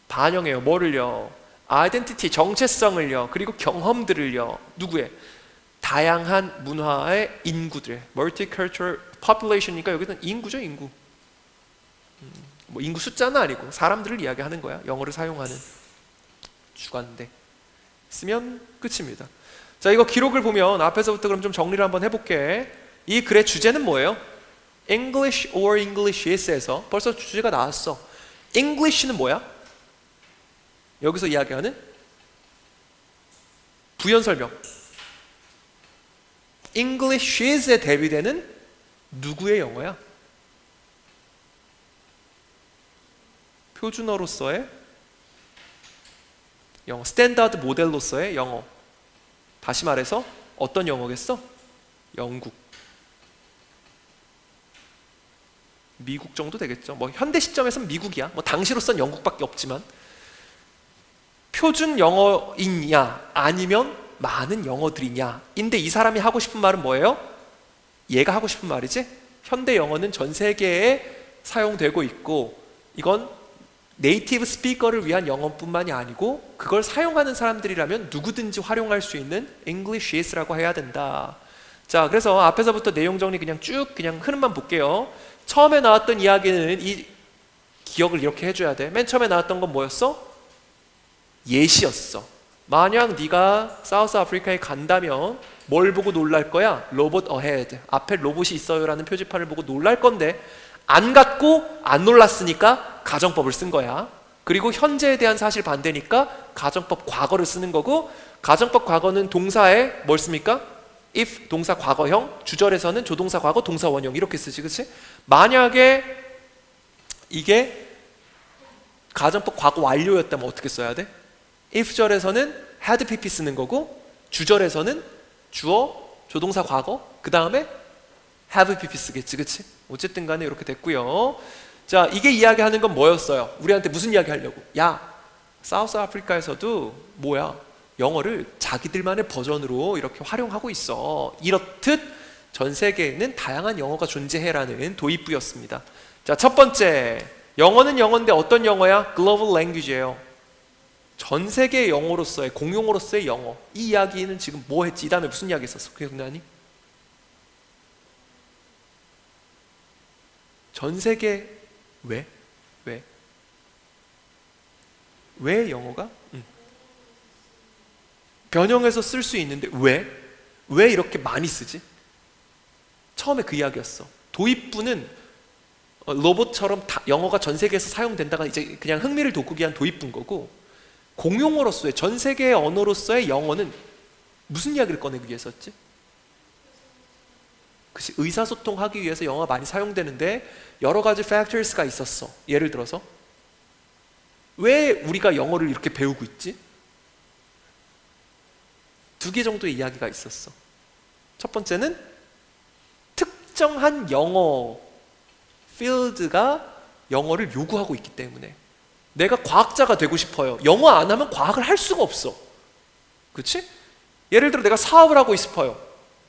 반영해요. 뭐를요? identity 정체성을요. 그리고 경험들을요. 누구의? 다양한 문화의 인구들의 multicultural population이니까 여기는 인구죠, 인구. 뭐 인구 숫자는 아니고 사람들을 이야기하는 거야. 영어를 사용하는 주관대 쓰면 끝입니다. 자, 이거 기록을 보면 앞에서부터 그럼 좀 정리를 한번 해볼게. 이 글의 주제는 뭐예요? English or English is에서 벌써 주제가 나왔어. English는 뭐야? 여기서 이야기하는 부연 설명. English is에 대비되는 누구의 영어야? 표준어로서의 영어, 스탠다드 모델로서의 영어. 다시 말해서 어떤 영어겠어? 영국, 미국 정도 되겠죠. 뭐 현대 시점에서는 미국이야. 뭐 당시로선 영국밖에 없지만 표준 영어이냐 아니면 많은 영어들이냐. 인데 이 사람이 하고 싶은 말은 뭐예요? 얘가 하고 싶은 말이지. 현대 영어는 전 세계에 사용되고 있고 이건 네이티브 스피커를 위한 영어뿐만이 아니고 그걸 사용하는 사람들이라면 누구든지 활용할 수 있는 English is라고 해야 된다. 자, 그래서 앞에서부터 내용 정리 그냥 쭉 그냥 흐름만 볼게요. 처음에 나왔던 이야기는 이 기억을 이렇게 해줘야 돼. 맨 처음에 나왔던 건 뭐였어? 예시였어. 만약 네가 사우스 아프리카에 간다면 뭘 보고 놀랄 거야? 로봇 어헤드. 앞에 로봇이 있어요라는 표지판을 보고 놀랄 건데 안 갔고 안 놀랐으니까 가정법을 쓴 거야. 그리고 현재에 대한 사실 반대니까 가정법 과거를 쓰는 거고, 가정법 과거는 동사에 뭘 씁니까? if 동사 과거형, 주절에서는 조동사 과거, 동사 원형 이렇게 쓰지, 그치? 만약에 이게 가정법 과거 완료였다면 어떻게 써야 돼? if 절에서는 had pp 쓰는 거고, 주절에서는 주어, 조동사 과거, 그 다음에 have pp 쓰겠지, 그치? 어쨌든 간에 이렇게 됐고요. 자, 이게 이야기하는 건 뭐였어요? 우리한테 무슨 이야기 하려고? 야, 사우스 아프리카에서도 뭐야? 영어를 자기들만의 버전으로 이렇게 활용하고 있어. 이렇듯 전 세계에는 다양한 영어가 존재해라는 도입부였습니다. 자, 첫 번째, 영어는 영어인데 어떤 영어야? 글로벌 랭귀지예요. 전 세계 영어로서의, 공용어로서의 영어. 이 이야기는 지금 뭐 했지? 이 다음에 무슨 이야기 했었어? 그게 그나니? 전 세계 왜? 왜? 왜 영어가? 변형해서 쓸 수 있는데 왜? 왜 이렇게 많이 쓰지? 처음에 그 이야기였어. 도입부는 로봇처럼 영어가 전 세계에서 사용된다가 이제 그냥 흥미를 돋구기 위한 도입부인 거고, 공용어로서의, 전 세계의 언어로서의 영어는 무슨 이야기를 꺼내기 위해서였지? 그치, 의사소통하기 위해서 영어가 많이 사용되는데 여러 가지 factors가 있었어. 예를 들어서 왜 우리가 영어를 이렇게 배우고 있지? 두 개 정도의 이야기가 있었어. 첫 번째는 특정한 영어 필드가 영어를 요구하고 있기 때문에. 내가 과학자가 되고 싶어요. 영어 안 하면 과학을 할 수가 없어. 그렇지? 예를 들어 내가 사업을 하고 싶어요.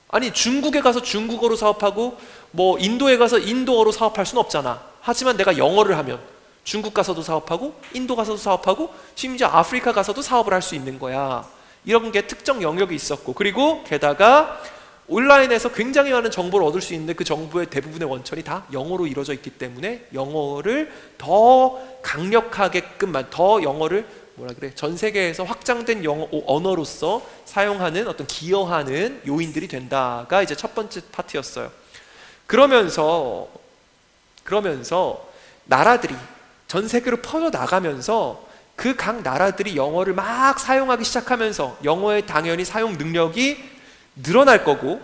아니, 중국에 가서 중국어로 사업하고 뭐 인도에 가서 인도어로 사업할 수는 없잖아. 하지만 내가 영어를 하면 중국 가서도 사업하고 인도 가서도 사업하고 심지어 아프리카 가서도 사업을 할 수 있는 거야. 이런 게 특정 영역이 있었고, 그리고 게다가 온라인에서 굉장히 많은 정보를 얻을 수 있는데 그 정보의 대부분의 원천이 다 영어로 이루어져 있기 때문에 영어를 더 강력하게끔만, 더 영어를 전 세계에서 확장된 영어 언어로서 사용하는, 어떤 기여하는 요인들이 된다가 이제 첫 번째 파트였어요. 그러면서 나라들이 전 세계로 퍼져 나가면서 그 각 나라들이 영어를 막 사용하기 시작하면서 영어의 당연히 사용 능력이 늘어날 거고,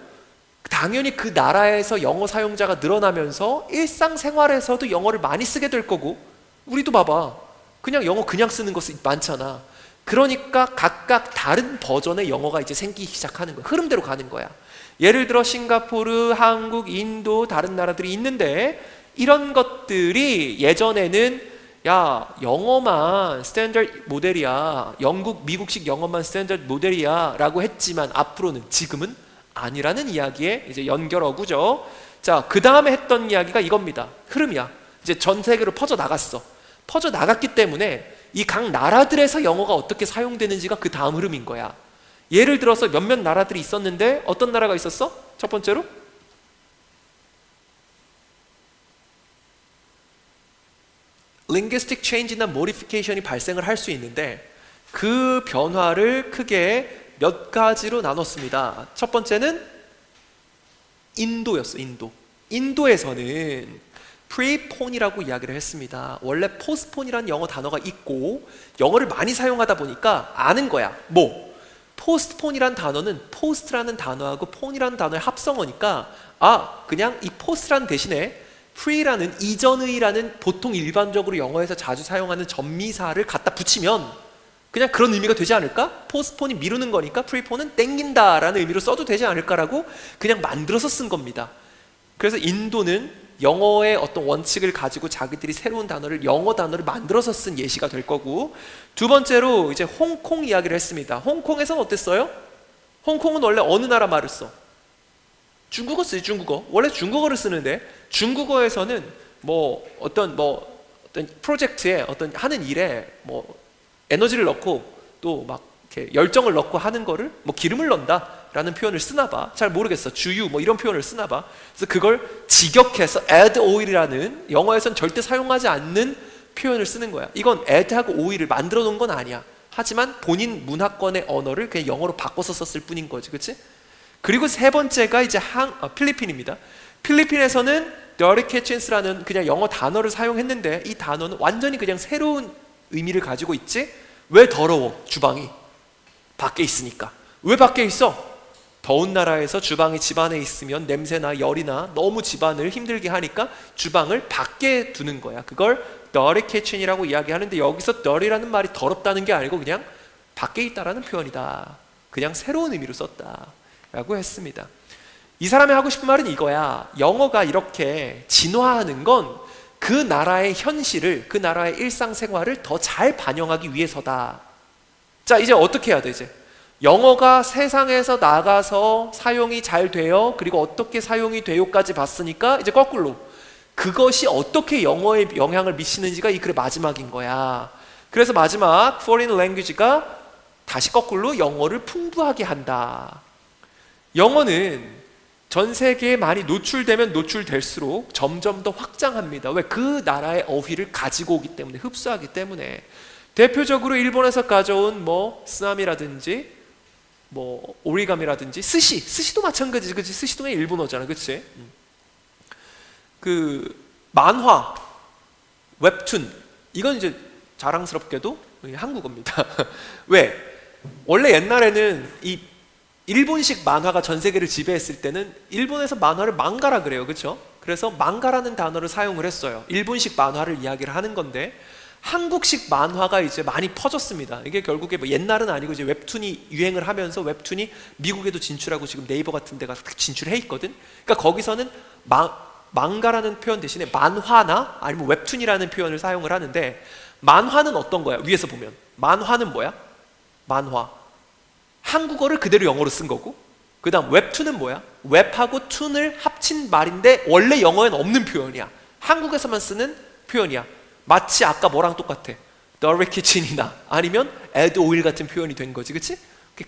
당연히 그 나라에서 영어 사용자가 늘어나면서 일상생활에서도 영어를 많이 쓰게 될 거고, 우리도 봐봐, 그냥 영어 그냥 쓰는 것이 많잖아. 그러니까 각각 다른 버전의 영어가 이제 생기기 시작하는 거야. 흐름대로 가는 거야. 예를 들어 싱가포르, 한국, 인도, 다른 나라들이 있는데, 이런 것들이 예전에는 야, 영어만 스탠다드 모델이야, 영국, 미국식 영어만 스탠다드 모델이야 라고 했지만, 앞으로는, 지금은 아니라는 이야기에 이제 연결어구죠. 자, 그 다음에 했던 이야기가 이겁니다. 흐름이야. 이제 전 세계로 퍼져 나갔어. 퍼져 나갔기 때문에 이 각 나라들에서 영어가 어떻게 사용되는지가 그 다음 흐름인 거야. 예를 들어서 몇몇 나라들이 있었는데, 어떤 나라가 있었어? 첫 번째로 linguistic change나 modification이 발생을 할 수 있는데, 그 변화를 크게 몇 가지로 나눴습니다. 첫 번째는 인도였어. 인도에서는 프리폰이라고 이야기를 했습니다. 원래 포스폰이라는 영어 단어가 있고 영어를 많이 사용하다 보니까 아는 거야. 뭐? 포스트폰이라는 단어는 포스트라는 단어하고 폰이라는 단어의 합성어니까, 그냥 이 포스트라는 대신에 프리라는, 이전의라는 보통 일반적으로 영어에서 자주 사용하는 전미사를 갖다 붙이면 그냥 그런 의미가 되지 않을까? 포스트폰이 미루는 거니까 프리폰은 땡긴다 라는 의미로 써도 되지 않을까라고 그냥 만들어서 쓴 겁니다. 그래서 인도는 영어의 어떤 원칙을 가지고 자기들이 새로운 단어를, 영어 단어를 만들어서 쓴 예시가 될 거고, 두 번째로 이제 홍콩 이야기를 했습니다. 홍콩에서는 어땠어요? 홍콩은 원래 어느 나라 말을 써? 중국어 쓰지. 중국어. 원래 중국어를 쓰는데, 중국어에서는 어떤 프로젝트에, 어떤 하는 일에 에너지를 넣고 또 막 이렇게 열정을 넣고 하는 거를 기름을 넣는다 라는 표현을 쓰나 봐. 잘 모르겠어. 주유 이런 표현을 쓰나 봐. 그래서 그걸 직역해서 add oil이라는, 영어에선 절대 사용하지 않는 표현을 쓰는 거야. 이건 add하고 oil을 만들어 놓은 건 아니야. 하지만 본인 문화권의 언어를 그냥 영어로 바꿔서 썼을 뿐인 거지. 그치? 그리고 세 번째가 이제 필리핀입니다. 필리핀에서는 dirty kitchens라는 그냥 영어 단어를 사용했는데, 이 단어는 완전히 그냥 새로운 의미를 가지고 있지. 왜 더러워? 주방이 밖에 있으니까. 왜 밖에 있어? 더운 나라에서 주방이 집 안에 있으면 냄새나 열이나 너무 집안을 힘들게 하니까 주방을 밖에 두는 거야. 그걸 dirty kitchen이라고 이야기하는데, 여기서 dirty라는 말이 더럽다는 게 아니고 그냥 밖에 있다라는 표현이다. 그냥 새로운 의미로 썼다 라고 했습니다. 이 사람이 하고 싶은 말은 이거야. 영어가 이렇게 진화하는 건 그 나라의 현실을, 그 나라의 일상생활을 더 잘 반영하기 위해서다. 자, 이제 어떻게 해야 되지? 영어가 세상에서 나가서 사용이 잘 돼요, 그리고 어떻게 사용이 돼요까지 봤으니까, 이제 거꾸로 그것이 어떻게 영어에 영향을 미치는지가 이 글의 마지막인 거야. 그래서 마지막 foreign language가 다시 거꾸로 영어를 풍부하게 한다. 영어는 전 세계에 많이 노출되면 노출될수록 점점 더 확장합니다. 왜? 그 나라의 어휘를 가지고 오기 때문에, 흡수하기 때문에. 대표적으로 일본에서 가져온 뭐 쓰나미라든지 뭐 오리가미라든지 스시도 마찬가지지, 그치? 스시도 그냥 일본어잖아, 그치? 그 만화, 웹툰, 이건 이제 자랑스럽게도 한국어입니다. 왜? 원래 옛날에는 이 일본식 만화가 전 세계를 지배했을 때는 일본에서 만화를 망가라 그래요, 그렇죠? 그래서 망가라는 단어를 사용을 했어요. 일본식 만화를 이야기를 하는 건데, 한국식 만화가 이제 많이 퍼졌습니다. 이게 결국에 뭐 옛날은 아니고 이제 웹툰이 유행을 하면서 웹툰이 미국에도 진출하고 지금 네이버 같은 데가 진출해 있거든. 그러니까 거기서는 망가라는 표현 대신에 만화나 아니면 웹툰이라는 표현을 사용을 하는데, 만화는 어떤 거야? 위에서 보면 만화는 뭐야? 만화, 한국어를 그대로 영어로 쓴 거고, 그 다음 웹툰은 뭐야? 웹하고 툰을 합친 말인데 원래 영어에는 없는 표현이야. 한국에서만 쓰는 표현이야. 마치 아까 뭐랑 똑같아. 더리 키친이나 아니면 에드 오일 같은 표현이 된 거지, 그치?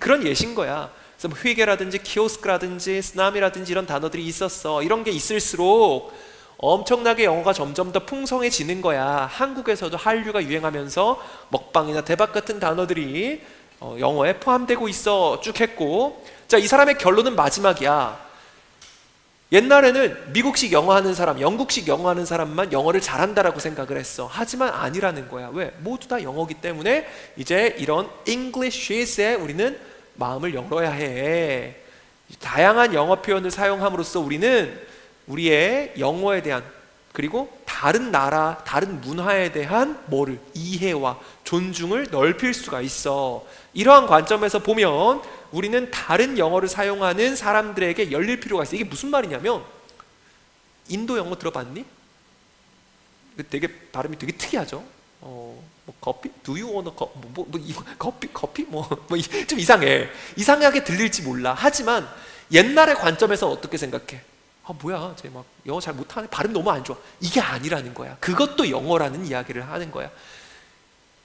그런 예신 거야. 그래서 뭐 휘게라든지 키오스크라든지 스나미라든지 이런 단어들이 있었어. 이런 게 있을수록 엄청나게 영어가 점점 더 풍성해지는 거야. 한국에서도 한류가 유행하면서 먹방이나 대박 같은 단어들이 영어에 포함되고 있어 쭉 했고, 자, 이 사람의 결론은 마지막이야. 옛날에는 미국식 영어 하는 사람, 영국식 영어 하는 사람만 영어를 잘한다라고 생각을 했어. 하지만 아니라는 거야. 왜? 모두 다 영어기 때문에 이제 이런 English에 우리는 마음을 열어야 해. 다양한 영어 표현을 사용함으로써 우리는 우리의 영어에 대한, 그리고 다른 나라, 다른 문화에 대한 뭐를? 이해와 존중을 넓힐 수가 있어. 이러한 관점에서 보면 우리는 다른 영어를 사용하는 사람들에게 열릴 필요가 있어. 이게 무슨 말이냐면, 인도 영어 들어봤니? 되게 발음이 되게 특이하죠. 뭐 커피? Do you want a 커피? 좀 이상하게 들릴지 몰라. 하지만 옛날의 관점에서 어떻게 생각해? 뭐야, 쟤 막 영어 잘 못하네, 발음 너무 안 좋아. 이게 아니라는 거야. 그것도 영어라는 이야기를 하는 거야.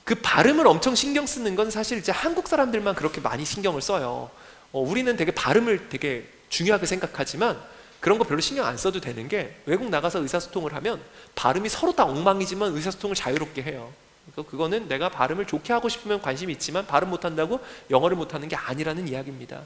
그 발음을 엄청 신경 쓰는 건 사실 이제 한국 사람들만 그렇게 많이 신경을 써요. 우리는 되게 발음을 되게 중요하게 생각하지만 그런 거 별로 신경 안 써도 되는 게, 외국 나가서 의사소통을 하면 발음이 서로 다 엉망이지만 의사소통을 자유롭게 해요. 그거는 내가 발음을 좋게 하고 싶으면 관심이 있지만 발음 못한다고 영어를 못하는 게 아니라는 이야기입니다.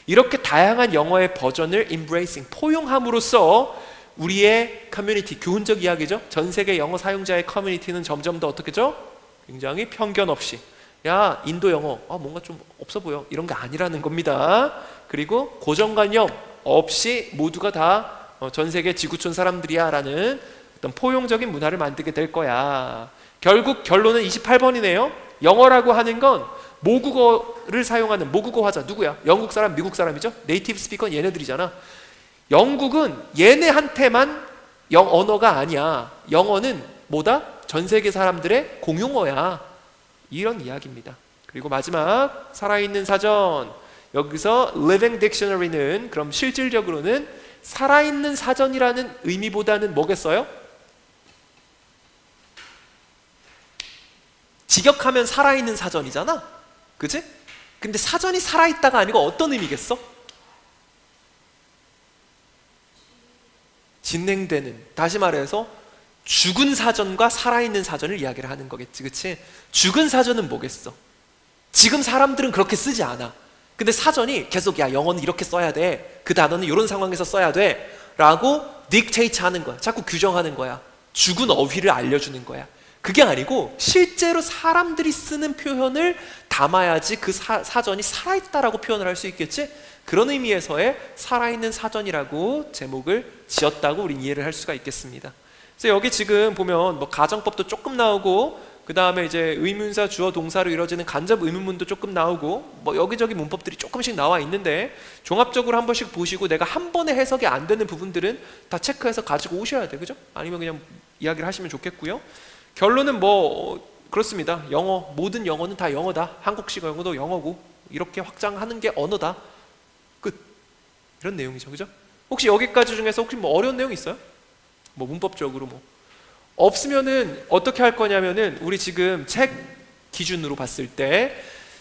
이렇게 다양한 영어의 버전을 embracing, 포용함으로써 우리의 커뮤니티, 교훈적 이야기죠. 전 세계 영어 사용자의 커뮤니티는 점점 더 어떻게죠? 굉장히 편견 없이, 야, 인도 영어 뭔가 좀 없어 보여, 이런 게 아니라는 겁니다. 그리고 고정관념 없이 모두가 다 전 세계 지구촌 사람들이야 라는 어떤 포용적인 문화를 만들게 될 거야. 결국 결론은 28번이네요. 영어라고 하는 건 모국어를 사용하는 모국어 화자 누구야? 영국 사람, 미국 사람이죠. 네이티브 스피커는 얘네들이잖아. 영국은 얘네한테만 언어가 아니야. 영어는 뭐다? 전 세계 사람들의 공용어야. 이런 이야기입니다. 그리고 마지막, 살아있는 사전. 여기서 living dictionary는 그럼 실질적으로는 살아있는 사전이라는 의미보다는 뭐겠어요? 직역하면 살아있는 사전이잖아, 그치? 근데 사전이 살아있다가 아니고 어떤 의미겠어? 진행되는, 다시 말해서 죽은 사전과 살아있는 사전을 이야기를 하는 거겠지, 그치? 죽은 사전은 뭐겠어? 지금 사람들은 그렇게 쓰지 않아. 근데 사전이 계속, 야, 영어는 이렇게 써야 돼, 그 단어는 이런 상황에서 써야 돼 라고 딕테이트 하는 거야. 자꾸 규정하는 거야. 죽은 어휘를 알려주는 거야. 그게 아니고 실제로 사람들이 쓰는 표현을 담아야지 그 사전이 살아있다라고 표현을 할 수 있겠지? 그런 의미에서의 살아있는 사전이라고 제목을 지었다고 우린 이해를 할 수가 있겠습니다. 그래서 여기 지금 보면 뭐 가정법도 조금 나오고, 그 다음에 이제 의문사 주어 동사로 이루어지는 간접 의문문도 조금 나오고, 뭐 여기저기 문법들이 조금씩 나와 있는데 종합적으로 한 번씩 보시고 내가 한 번에 해석이 안 되는 부분들은 다 체크해서 가지고 오셔야 돼, 그죠? 아니면 그냥 이야기를 하시면 좋겠고요. 결론은 뭐 그렇습니다. 영어, 모든 영어는 다 영어다. 한국식 영어도 영어고 이렇게 확장하는 게 언어다. 끝. 이런 내용이죠, 그죠? 혹시 여기까지 중에서 혹시 뭐 어려운 내용 있어요? 뭐 문법적으로 뭐 없으면은 어떻게 할 거냐면은 우리 지금 책 기준으로 봤을 때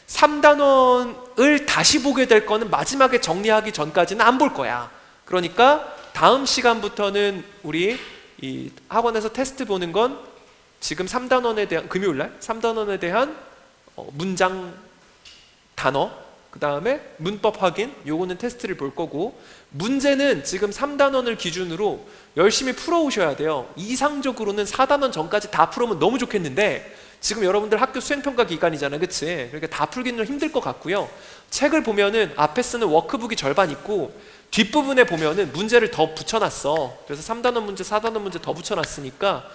3단원을 다시 보게 될 거는 마지막에 정리하기 전까지는 안 볼 거야. 그러니까 다음 시간부터는 우리 이 학원에서 테스트 보는 건 지금 3단원에 대한 금요일날 3단원에 대한 문장 단어 그 다음에 문법 확인 요거는 테스트를 볼 거고 문제는 지금 3단원을 기준으로 열심히 풀어오셔야 돼요. 이상적으로는 4단원 전까지 다 풀으면 너무 좋겠는데 지금 여러분들 학교 수행평가 기간이잖아요. 그치? 그러니까 다 풀기는 좀 힘들 것 같고요. 책을 보면은 앞에 쓰는 워크북이 절반 있고 뒷부분에 보면은 문제를 더 붙여놨어. 그래서 3단원 문제, 4단원 문제 더 붙여놨으니까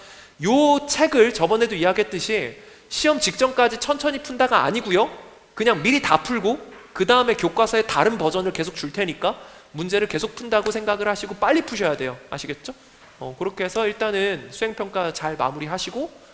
요 책을 저번에도 이야기했듯이 시험 직전까지 천천히 푼다가 아니고요. 그냥 미리 다 풀고 그 다음에 교과서의 다른 버전을 계속 줄 테니까 문제를 계속 푼다고 생각을 하시고 빨리 푸셔야 돼요. 아시겠죠? 그렇게 해서 일단은 수행평가 잘 마무리하시고